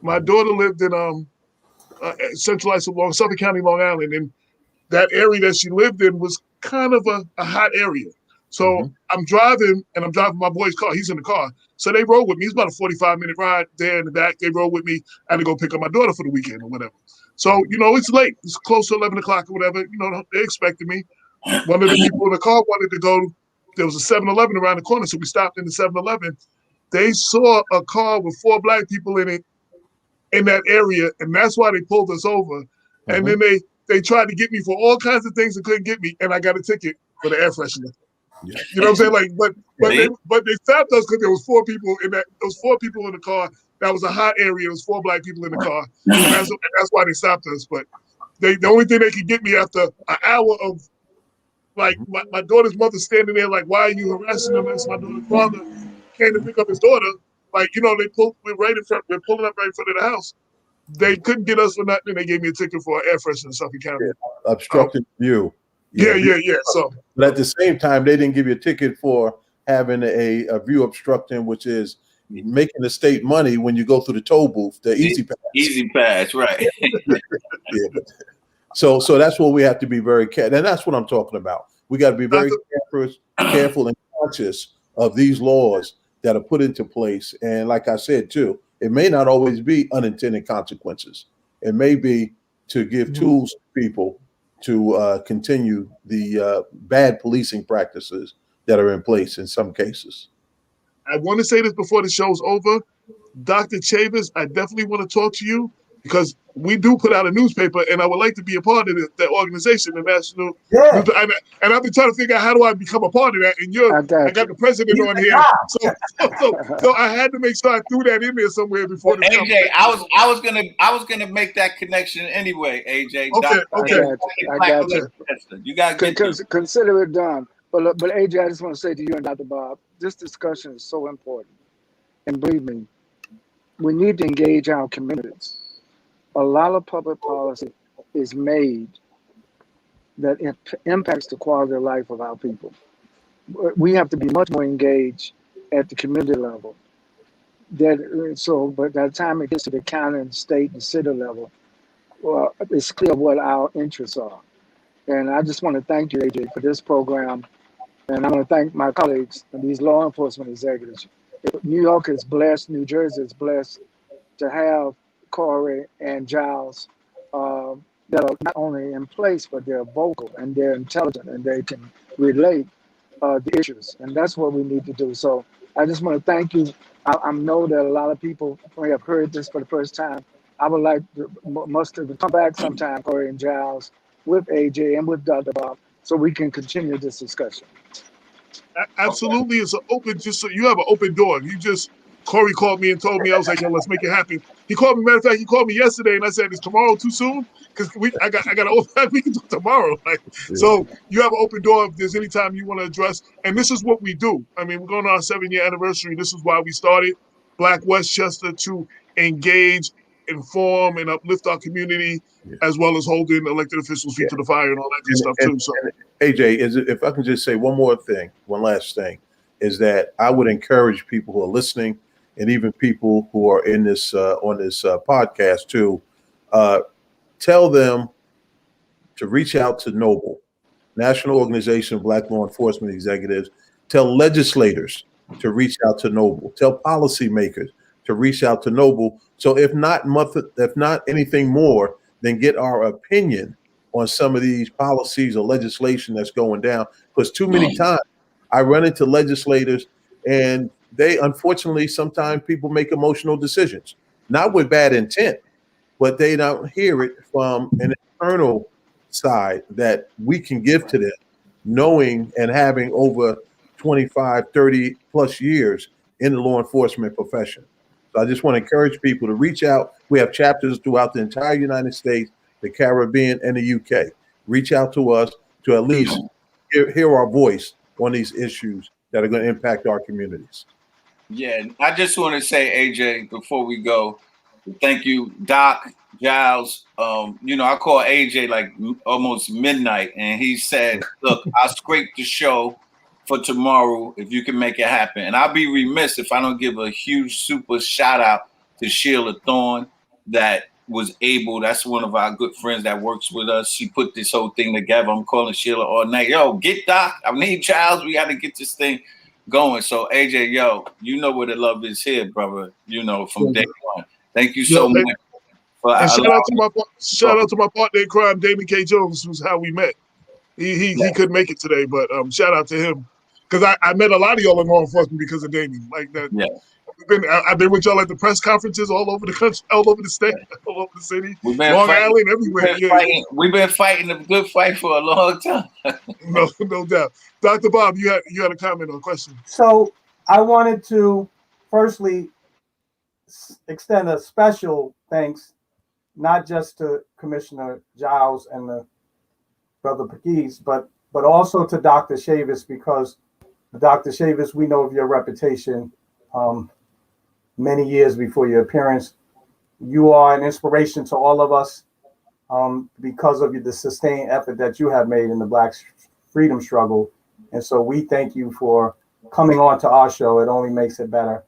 My daughter lived in Central Islip, Suffolk County, Long Island, and that area that she lived in was kind of a hot area. So I'm driving my boy's car. He's in the car. So they rode with me. It's about a 45-minute ride there in the back. They rode with me. I had to go pick up my daughter for the weekend or whatever. So, it's late. It's close to 11 o'clock or whatever. They expected me. One of the people in the car wanted to go. There was a 7-Eleven around the corner, so we stopped in the 7-Eleven. They saw a car with 4 black people in it in that area, and that's why they pulled us over. And then they tried to get me for all kinds of things and couldn't get me, and I got a ticket for the air freshener. Yeah. You know what I'm saying? Like, but they stopped us because there was 4 people in that. There was 4 people in the car. That was a hot area. There was 4 black people in the car. And that's why they stopped us. But the only thing they could get me after an hour of like my daughter's mother standing there like, why are you harassing them? That's my daughter's father came to pick up his daughter. Like, we're pulling up right in front of the house. They couldn't get us for nothing. And they gave me a ticket for an air freshener in Suffolk County. Yeah, obstructing view. Yeah. So, but at the same time, they didn't give you a ticket for having a view obstructing, which is making the state money when you go through the toll booth, the easy pass. Easy pass, right? Yeah. So that's what we have to be very careful, and that's what I'm talking about. We got to be very careful and conscious of these laws that are put into place. And like I said too, it may not always be unintended consequences. It may be to give tools to people to continue the bad policing practices that are in place in some cases. I want to say this before the show's over. Dr. Chavis, I definitely want to talk to you because we do put out a newspaper, and I would like to be a part of that organization, the National. Yeah. And I've been trying to figure out how do I become a part of that. And I got the president on here, so I had to make sure I threw that in there somewhere before the AJ, I was gonna make that connection anyway. AJ, okay. I got you. You got to consider it done. But AJ, I just want to say to you and Dr. Bob, this discussion is so important. And believe me, we need to engage our communities. A lot of public policy is made that impacts the quality of life of our people. We have to be much more engaged at the community level. But by the time it gets to the county and state and city level, well, it's clear what our interests are. And I just want to thank you, AJ, for this program. And I want to thank my colleagues and these law enforcement executives. New York is blessed, New Jersey is blessed to have Corey and Jiles that are not only in place, but they're vocal and they're intelligent and they can relate the issues. And that's what we need to do. So I just want to thank you. I know that a lot of people may have heard this for the first time. I would like to come back sometime, Corey and Jiles, with AJ and with Dr. Bob, so we can continue this discussion. Absolutely, it's an open. Just so you have an open door. Corey called me and told me. I was like, "Yo, let's make it happen." He called me. Matter of fact, he called me yesterday, and I said, "Is tomorrow too soon? Because I got an open. We can do it tomorrow." So you have an open door if there's any time you want to address. And this is what we do. I mean, we're going on our 7-year anniversary. This is why we started Black Westchester, to engage, inform, and uplift our community, as well as holding elected officials' feet to the fire and all that good stuff too. So, AJ, if I can just say one last thing, is that I would encourage people who are listening, and even people who are in this on this podcast too, tell them to reach out to Noble, National Organization of Black Law Enforcement Executives. Tell legislators to reach out to Noble. Tell policymakers to reach out to Noble. So if not anything more, then get our opinion on some of these policies or legislation that's going down. Because too many times I run into legislators, and they, unfortunately, sometimes people make emotional decisions, not with bad intent, but they don't hear it from an internal side that we can give to them, knowing and having over 25, 30 plus years in the law enforcement profession. So I just want to encourage people to reach out. We have chapters throughout the entire United States, the Caribbean, and the UK. Reach out to us to at least hear our voice on these issues that are going to impact our communities. Yeah, I just want to say, AJ, before we go, thank you, Doc, Jiles. I call AJ like almost midnight, and he said, "Look, I'll scrape the show for tomorrow if you can make it happen." And I'll be remiss if I don't give a huge super shout out to Sheila Thorne, that's one of our good friends that works with us. She put this whole thing together. I'm calling Sheila all night. Yo, get Doc. I need Jiles. We got to get this thing going. So AJ, yo, you know where the love is here, brother. From day one. Thank you so much. And shout out to my partner in crime, Damon K. Jones, who's how we met. He couldn't make it today, but shout out to him, because I met a lot of y'all in law enforcement because of Damon. Like that. Yeah. I've been with y'all at the press conferences all over the country, all over the state, all over the city, Long Island, everywhere. We've been fighting a good fight for a long time. No doubt. Dr. Bob, you had a comment or a question. So I wanted to firstly extend a special thanks, not just to Commissioner Jiles and the Brother Pegues, but also to Dr. Chavis, because Dr. Chavis, we know of your reputation many years before your appearance. You are an inspiration to all of us because of the sustained effort that you have made in the Black freedom struggle. And so we thank you for coming on to our show. It only makes it better.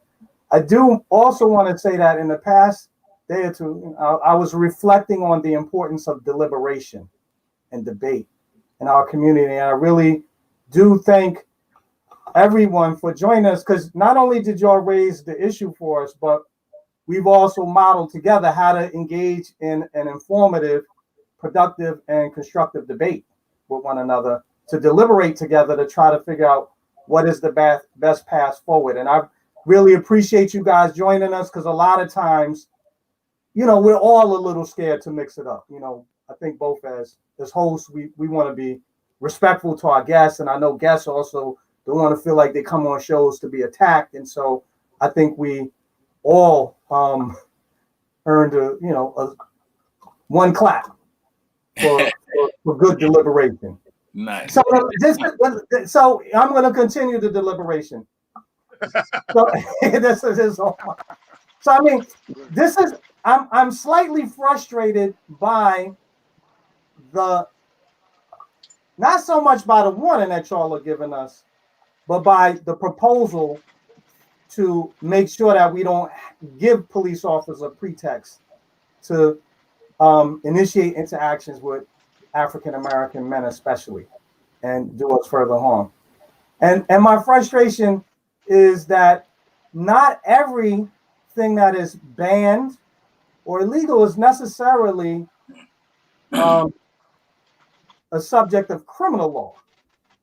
I do also want to say that in the past day or two, I was reflecting on the importance of deliberation and debate in our community. And I really do thank everyone for joining us, because not only did y'all raise the issue for us, but we've also modeled together how to engage in an informative, productive, and constructive debate with one another, to deliberate together to try to figure out what is the best path forward. And I really appreciate you guys joining us, because a lot of times, we're all a little scared to mix it up. I think both as hosts, we want to be respectful to our guests, and I know guests also don't want to feel like they come on shows to be attacked. And so I think we all earned one clap for good deliberation. Nice. So so I'm going to continue the deliberation. So this is all. So I mean, this is I'm slightly frustrated by the not so much by the warning that y'all are giving us, but by the proposal to make sure that we don't give police officers a pretext to initiate interactions with African American men, especially, and do us further harm. And my frustration is that not everything that is banned or illegal is necessarily a subject of criminal law.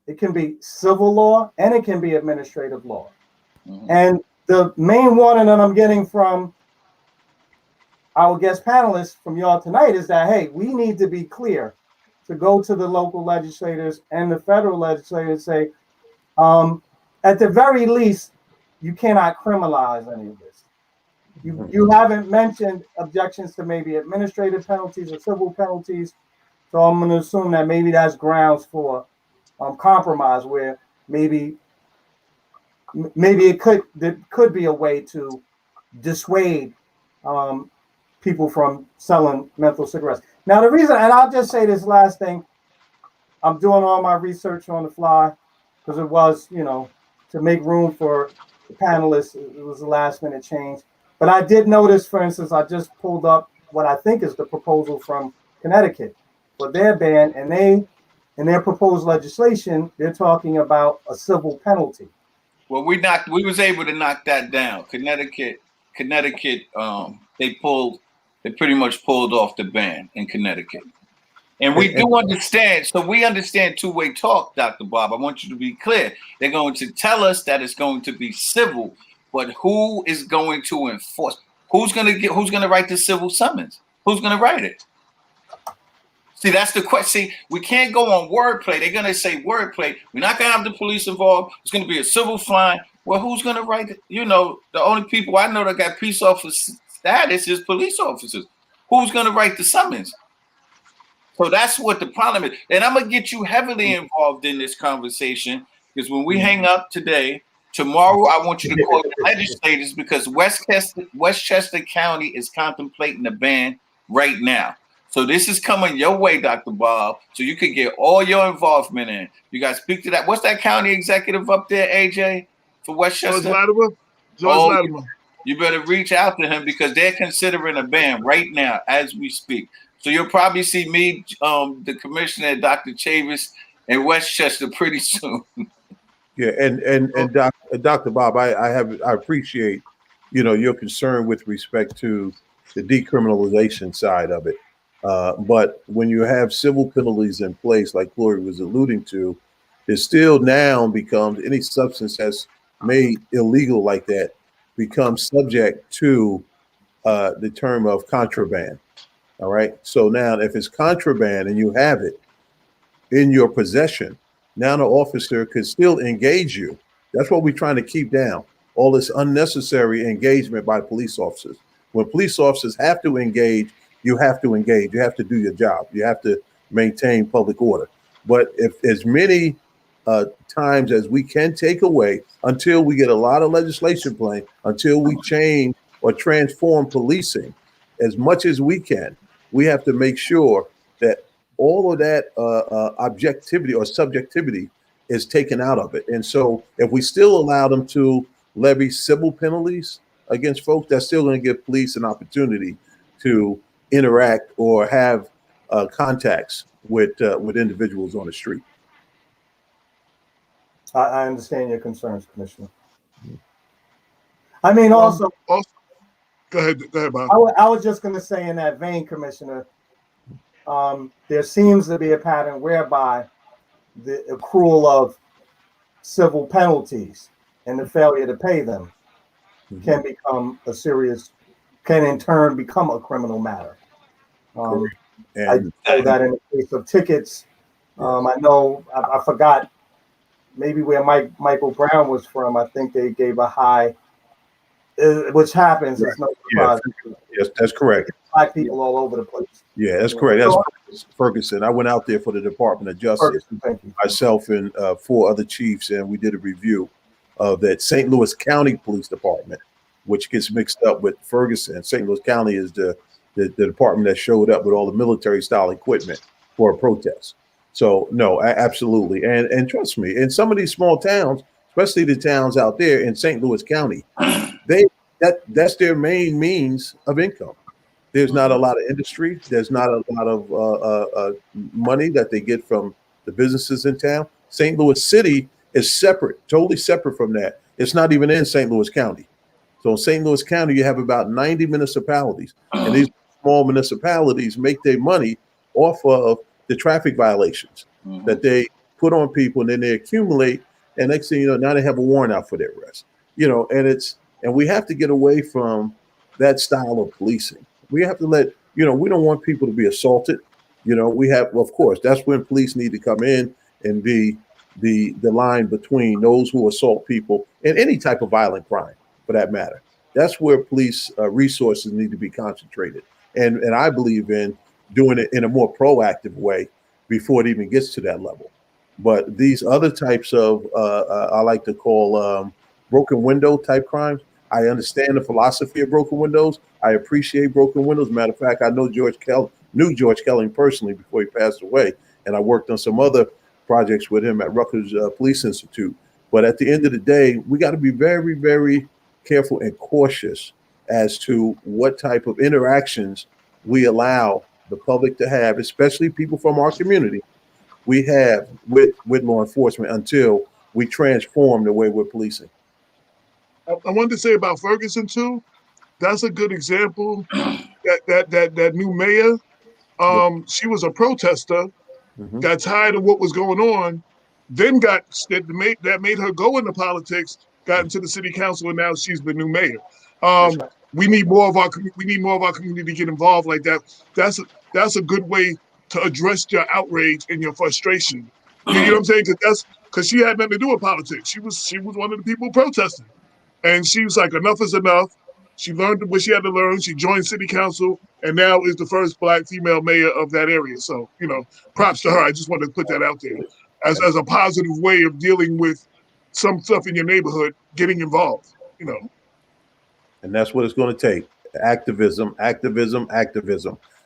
It can be civil law and it can be administrative law. Mm-hmm. And the main warning that I'm getting from our guest panelists from y'all tonight is that, hey, we need to be clear to go to the local legislators and the federal legislators and say, at the very least, you cannot criminalize any of this. You haven't mentioned objections to maybe administrative penalties or civil penalties. So I'm going to assume that maybe that's grounds for compromise, where maybe it could be a way to dissuade people from selling menthol cigarettes. Now the reason, and I'll just say this last thing, I'm doing all my research on the fly because it was, to make room for the panelists. It was a last minute change. But I did notice, for instance, I just pulled up what I think is the proposal from Connecticut for their ban, and in their proposed legislation, they're talking about a civil penalty. Well, we was able to knock that down. Connecticut, they pretty much pulled off the ban in Connecticut. And we do understand, so we understand two-way talk, Dr. Bob. I want you to be clear. They're going to tell us that it's going to be civil, but who is going to enforce? Who's going to write the civil summons? Who's going to write it? See, that's the question. See, we can't go on wordplay. They're going to say wordplay. We're not going to have the police involved. It's going to be a civil fine. Well, who's going to write it? The only people I know that got peace officer status is police officers. Who's going to write the summons? So that's what the problem is. And I'm going to get you heavily involved in this conversation, because when we hang up today, tomorrow I want you to call the legislators, because Westchester County is contemplating a ban right now. So this is coming your way, Dr. Bob, so you can get all your involvement in. You guys speak to that. What's that county executive up there, AJ, for Westchester? George Latimer. You better reach out to him, because they're considering a ban right now as we speak. So you'll probably see me, the commissioner, Dr. Chavis, in Westchester pretty soon. Yeah, and Dr. Bob, I appreciate, your concern with respect to the decriminalization side of it. But when you have civil penalties in place, like Glory was alluding to, it still now becomes any substance that's made illegal like that becomes subject to the term of contraband. All right. So now if it's contraband and you have it in your possession, now the officer could still engage you. That's what we're trying to keep down. All this unnecessary engagement by police officers. When police officers have to engage, you have to engage. You have to do your job. You have to maintain public order. But if as many times as we can take away, until we get a lot of legislation playing, until we change or transform policing as much as we can, we have to make sure that all of that objectivity or subjectivity is taken out of it. And so if we still allow them to levy civil penalties against folks, that's still going to give police an opportunity to interact or have contacts with individuals on the street. I understand your concerns, Commissioner. I mean, also go ahead, Bob. I was just going to say in that vein, Commissioner, there seems to be a pattern whereby the accrual of civil penalties and the failure to pay them can become can in turn become a criminal matter. I know that in the case of tickets, I know, I forgot, maybe where Michael Brown was from, I think they gave a high, which happens. It's no surprise. Yes, that's correct. Black people all over the place. Yeah, that's correct. Ferguson. I went out there for the Department of Justice, Ferguson, thank you. myself and 4 other chiefs, and we did a review of that St. Louis County Police Department, which gets mixed up with Ferguson. St. Louis County is the department that showed up with all the military style equipment for a protest. So no, absolutely. And trust me, in some of these small towns, especially the towns out there in St. Louis County, that's their main means of income. There's not a lot of industry. There's not a lot of money that they get from the businesses in town. St. Louis City is separate, totally separate from that. It's not even in St. Louis County. So in St. Louis County, you have about 90 municipalities, and these small municipalities make their money off of the traffic violations that they put on people, and then they accumulate. And next thing you know, now they have a warrant out for their arrest. And we have to get away from that style of policing. We have to we don't want people to be assaulted. Of course, that's when police need to come in and be the line between those who assault people and any type of violent crime, for that matter. That's where police resources need to be concentrated. And I believe in doing it in a more proactive way before it even gets to that level. But these other types of, I like to call broken window type crimes, I understand the philosophy of broken windows. I appreciate broken windows. Matter of fact, I knew George Kelly personally before he passed away. And I worked on some other projects with him at Rutgers Police Institute. But at the end of the day, we got to be very, very careful and cautious as to what type of interactions we allow the public to have, especially people from our community, we have with law enforcement until we transform the way we're policing. I wanted to say about Ferguson too. That's a good example. That new mayor, she was a protester, got tired of what was going on, then that made her go into politics, got into the city council, and now she's the new mayor. We need more of our community to get involved like that. That's a good way to address your outrage and your frustration. You know what I'm saying? Because she had nothing to do with politics. She was one of the people protesting. And she was like, enough is enough. She learned what she had to learn. She joined city council and now is the first Black female mayor of that area. So, props to her. I just wanted to put that out there as a positive way of dealing with some stuff in your neighborhood, getting involved, And that's what it's going to take. Activism.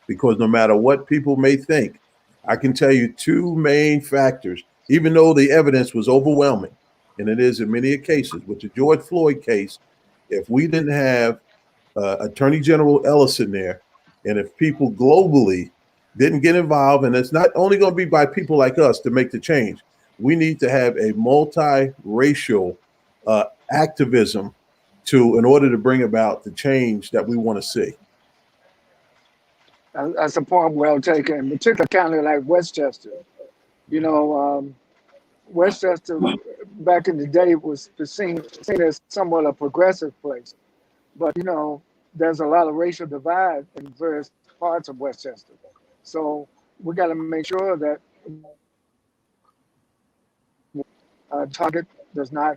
Because no matter what people may think, I can tell you 2 main factors, even though the evidence was overwhelming, and it is in many cases. With the George Floyd case, if we didn't have Attorney General Ellis in there, and if people globally didn't get involved, and it's not only going to be by people like us to make the change, we need to have a multiracial activism in order to bring about the change that we want to see. That's a point well taken, in particular county like Westchester. Westchester back in the day was seen as somewhat a progressive place, but there's a lot of racial divide in various parts of Westchester. So we got to make sure that target does not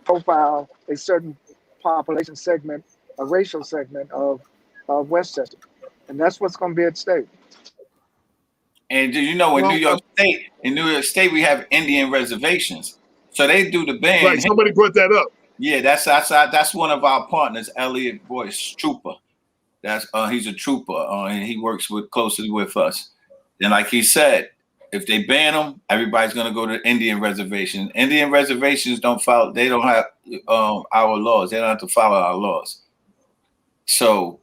profile a certain population segment, a racial segment of Westchester, and that's what's going to be at stake. And in New York State, we have Indian reservations, so they do the band. Right, somebody brought that up. Yeah, that's one of our partners, Elliot Boyce, trooper. He's a trooper, and he works closely with us. And like he said, if they ban them, everybody's gonna go to Indian reservation. Indian reservations don't follow. They don't have our laws. They don't have to follow our laws. So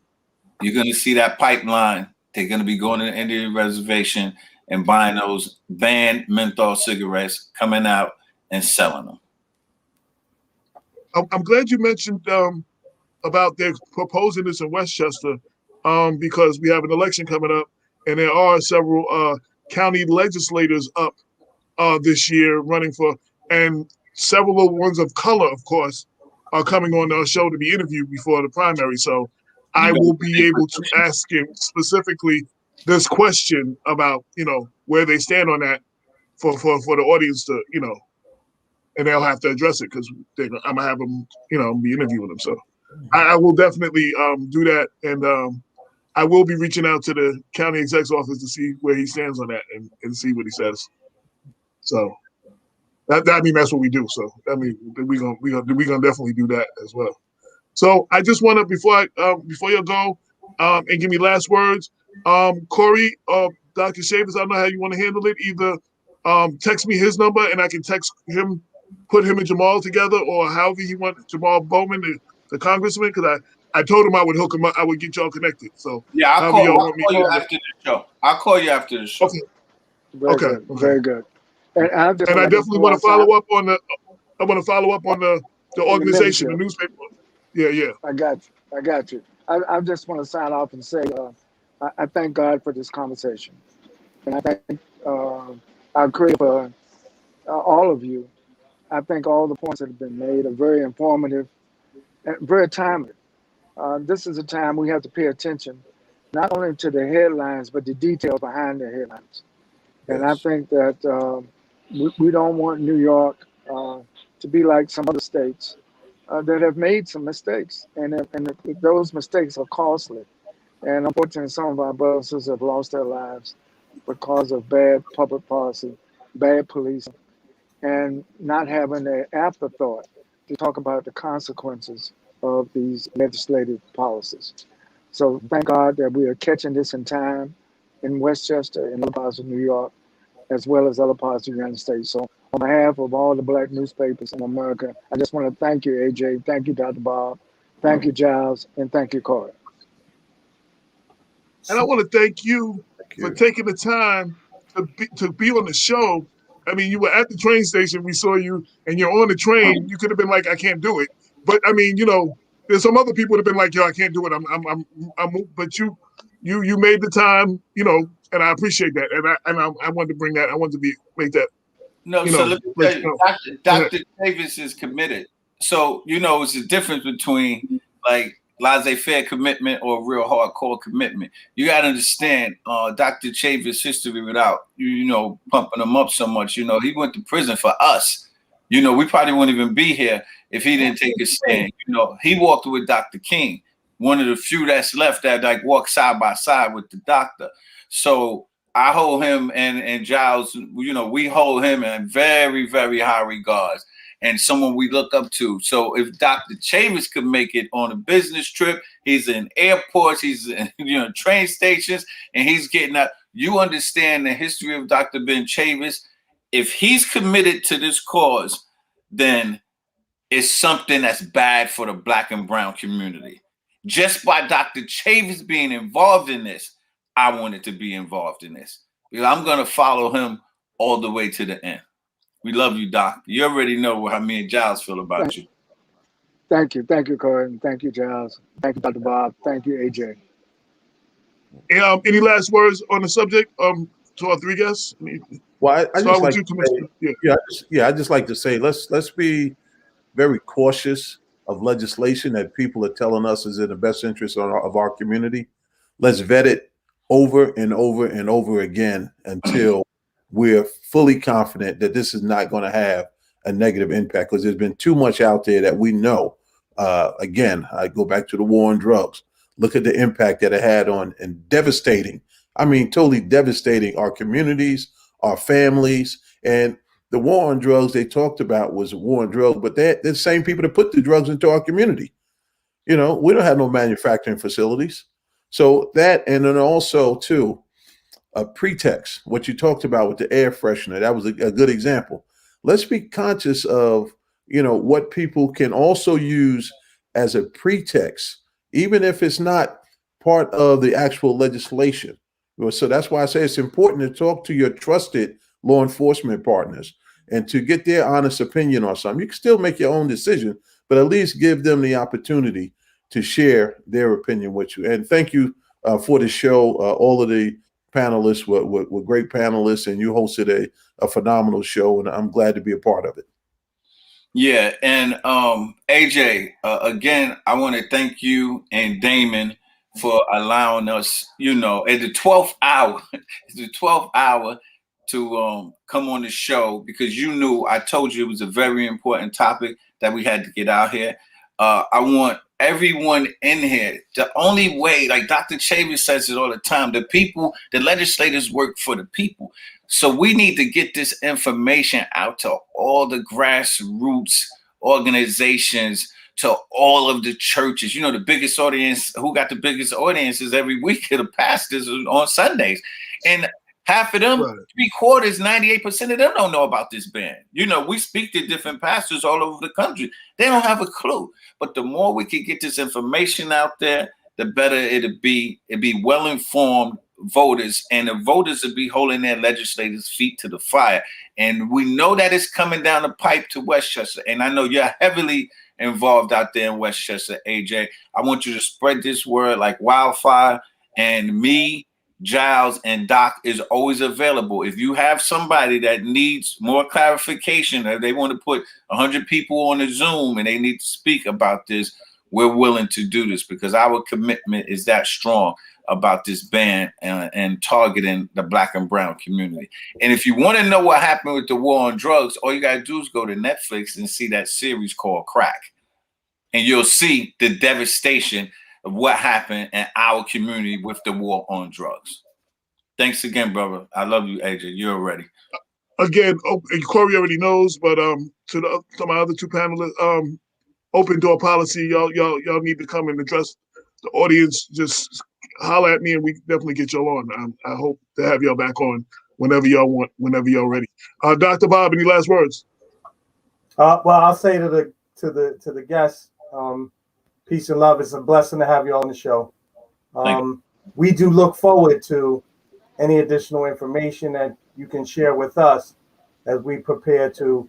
you're gonna see that pipeline. They're going to be going to the Indian reservation and buying those banned menthol cigarettes, coming out and selling them. I'm glad you mentioned about their proposing this in Westchester because we have an election coming up and there are several county legislators up this year running for, and several of ones of color, of course, are coming on our show to be interviewed before the primary. So I will be able to ask him specifically this question about, where they stand on that for the audience to, and they'll have to address it because I'm going to have them, be interviewing them. So I will definitely do that. And I will be reaching out to the county exec's office to see where he stands on that and see what he says. So that I mean that's what we do. So I mean we gonna definitely do that as well. So I just want to before you go and give me last words, Corey, Dr. Chavis, I don't know how you want to handle it. Either text me his number and I can text him, put him and Jamal together, or however you want Jamal Bowman, the congressman, because I told him I would hook him up, I would get y'all connected. So yeah, I'll call you to after the show. I'll call you after the show. Okay. Very good. Very good. And I definitely want to follow up on the. I want to follow up on the organization, the newspaper. Yeah. I got you. I just want to sign off and say I thank God for this conversation, and I thank our creator for all of you. I think all the points that have been made are very informative and very timely. This is a time we have to pay attention, not only to the headlines, but the details behind the headlines. And I think that we don't want New York to be like some other states that have made some mistakes. And those mistakes are costly. And unfortunately, some of our brothers and sisters have lost their lives because of bad public policy, bad policing, and not having the afterthought to talk about the consequences of these legislative policies. So thank God that we are catching this in time in Westchester and other parts of New York, as well as other parts of the United States. So on behalf of all the Black newspapers in America, I just want to thank you, AJ. Thank you, Dr. Bob. Thank you, Jiles. And thank you, Corey. And I want to thank you for taking the time to be on the show. I mean, you were at the train station. We saw you, and you're on the train. You could have been like, "I can't do it," but I mean, there's some other people that have been like, "Yo, I can't do it." But you made the time, and I appreciate that. And I wanted to bring that. I wanted to make that. No, so let me tell you, Dr. Chavis is committed. So it's the difference between like laissez-faire commitment or real hardcore commitment. You got to understand, Dr. Chavis' history without pumping him up so much. He went to prison for us. We probably wouldn't even be here if he didn't take a stand. He walked with Dr. King, one of the few that's left that like walk side by side with the doctor. So I hold him and Jiles, we hold him in very, very high regards and someone we look up to. So if Dr. Chavis could make it on a business trip, he's in airports, he's in train stations, and he's getting out. You understand the history of Dr. Ben Chavis. If he's committed to this cause, then it's something that's bad for the Black and brown community. Just by Dr. Chavis being involved in this, I wanted to be involved in this. I'm going to follow him all the way to the end. We love you, Doc. You already know how me and Jiles feel about you. Thank you. Thank you, Corey. Thank you, Jiles. Thank you, Dr. Bob. Thank you, AJ. Any last words on the subject to our three guests? Well, I just like I just like to say let's be very cautious of legislation that people are telling us is in the best interest of our community. Let's vet it over and over and over again until we're fully confident that this is not going to have a negative impact, because there's been too much out there that we know. Again, I go back to the war on drugs. Look at the impact that it had on and devastating. I mean, totally devastating our communities, our families. And the war on drugs they talked about was a war on drugs, but they're the same people that put the drugs into our community. We don't have no manufacturing facilities. So that, and then also too, a pretext, what you talked about with the air freshener, that was a good example. Let's be conscious of, what people can also use as a pretext, even if it's not part of the actual legislation. So that's why I say it's important to talk to your trusted law enforcement partners and to get their honest opinion on something. You can still make your own decision, but at least give them the opportunity to share their opinion with you. And thank you for the show. All of the panelists were great panelists, and you hosted a phenomenal show, and I'm glad to be a part of it. Yeah, and AJ, again, I want to thank you and Damon for allowing us, at the 12th hour, to come on the show, because I told you it was a very important topic that we had to get out here. I want everyone in here. The only way, like Dr. Chavis says it all the time, the legislators work for the people. So we need to get this information out to all the grassroots organizations, to all of the churches. You know, the biggest audience, who got the biggest audiences every week of the pastors on Sundays. And half of them, 3/4, 98% of them don't know about this ban. You know, we speak to different pastors all over the country. They don't have a clue. But the more we can get this information out there, the better it'll be. It'll be well-informed voters, and the voters will be holding their legislators' feet to the fire. And we know that it's coming down the pipe to Westchester. And I know you're heavily involved out there in Westchester, AJ. I want you to spread this word like wildfire. And me, Jiles, and Doc is always available. If you have somebody that needs more clarification, or they want to put 100 people on a Zoom and they need to speak about this, we're willing to do this, because our commitment is that strong about this ban and targeting the Black and brown community. And if you want to know what happened with the war on drugs, all you got to do is go to Netflix and see that series called Crack. And you'll see the devastation of what happened in our community with the war on drugs. Thanks again, brother. I love you, AJ. You're ready. Again, Corey already knows, but to my other two panelists, open door policy, y'all need to come and address the audience. Just holler at me and we definitely get y'all on. I hope to have y'all back on whenever y'all want, whenever y'all ready. Dr. Bob, any last words? Well, I'll say to the guests, peace and love. It's a blessing to have you on the show. We do look forward to any additional information that you can share with us as we prepare to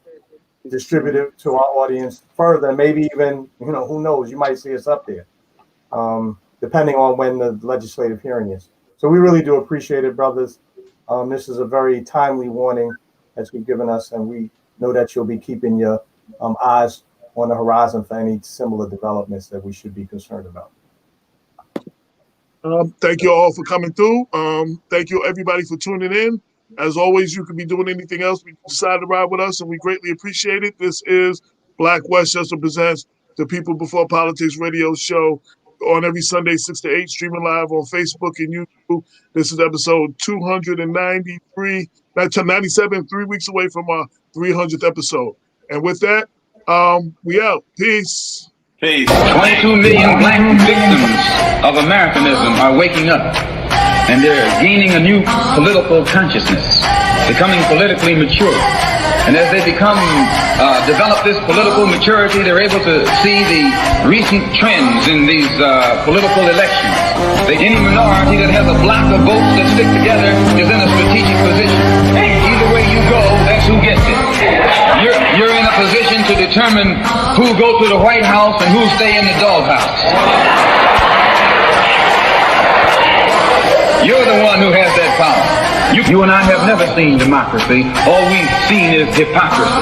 distribute it to our audience further. Maybe even, who knows, you might see us up there, depending on when the legislative hearing is. So we really do appreciate it, brothers. This is a very timely warning that you've given us, and we know that you'll be keeping your eyes on the horizon for any similar developments that we should be concerned about. Thank you all for coming through. Thank you everybody for tuning in. As always, you could be doing anything else, but you decided to ride with us, and we greatly appreciate it. This is Black Westchester Presents, the People Before Politics radio show, on every Sunday, 6 to 8, streaming live on Facebook and YouTube. This is episode 293, 97, 3 weeks away from our 300th episode. And with that, we out. Peace. Peace. 22 million Black victims of Americanism are waking up, and they're gaining a new political consciousness, becoming politically mature. And as they develop this political maturity, they're able to see the recent trends in these political elections. Any minority that has a block of votes that stick together is in a strategic position. Either way you go, that's who gets it. You're in a position to determine who go to the White House and who stay in the doghouse. You're the one who has that power. You and I have never seen democracy. All we've seen is hypocrisy.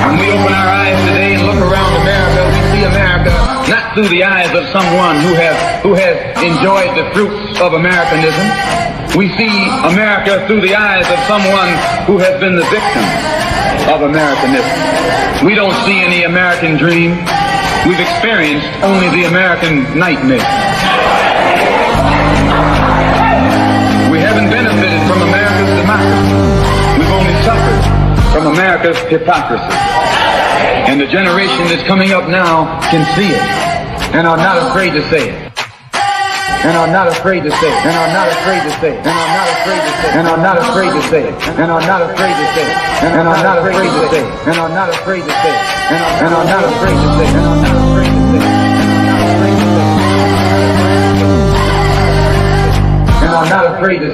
When we open our eyes today and look around America, we see America not through the eyes of someone who has enjoyed the fruits of Americanism. We see America through the eyes of someone who has been the victim of Americanism. We don't see any American dream. We've experienced only the American nightmare. We haven't benefited from America's democracy. We've only suffered from America's hypocrisy. And the generation that's coming up now can see it and are not afraid to say it. And are not afraid to say it. And are not afraid to say it. And are not afraid to say it. And are not afraid to say it. And are not afraid to say it. And are not afraid to say it. And are not afraid to say it. And are not afraid to say it. And are not afraid to say it. And are not afraid to say it. And are not afraid to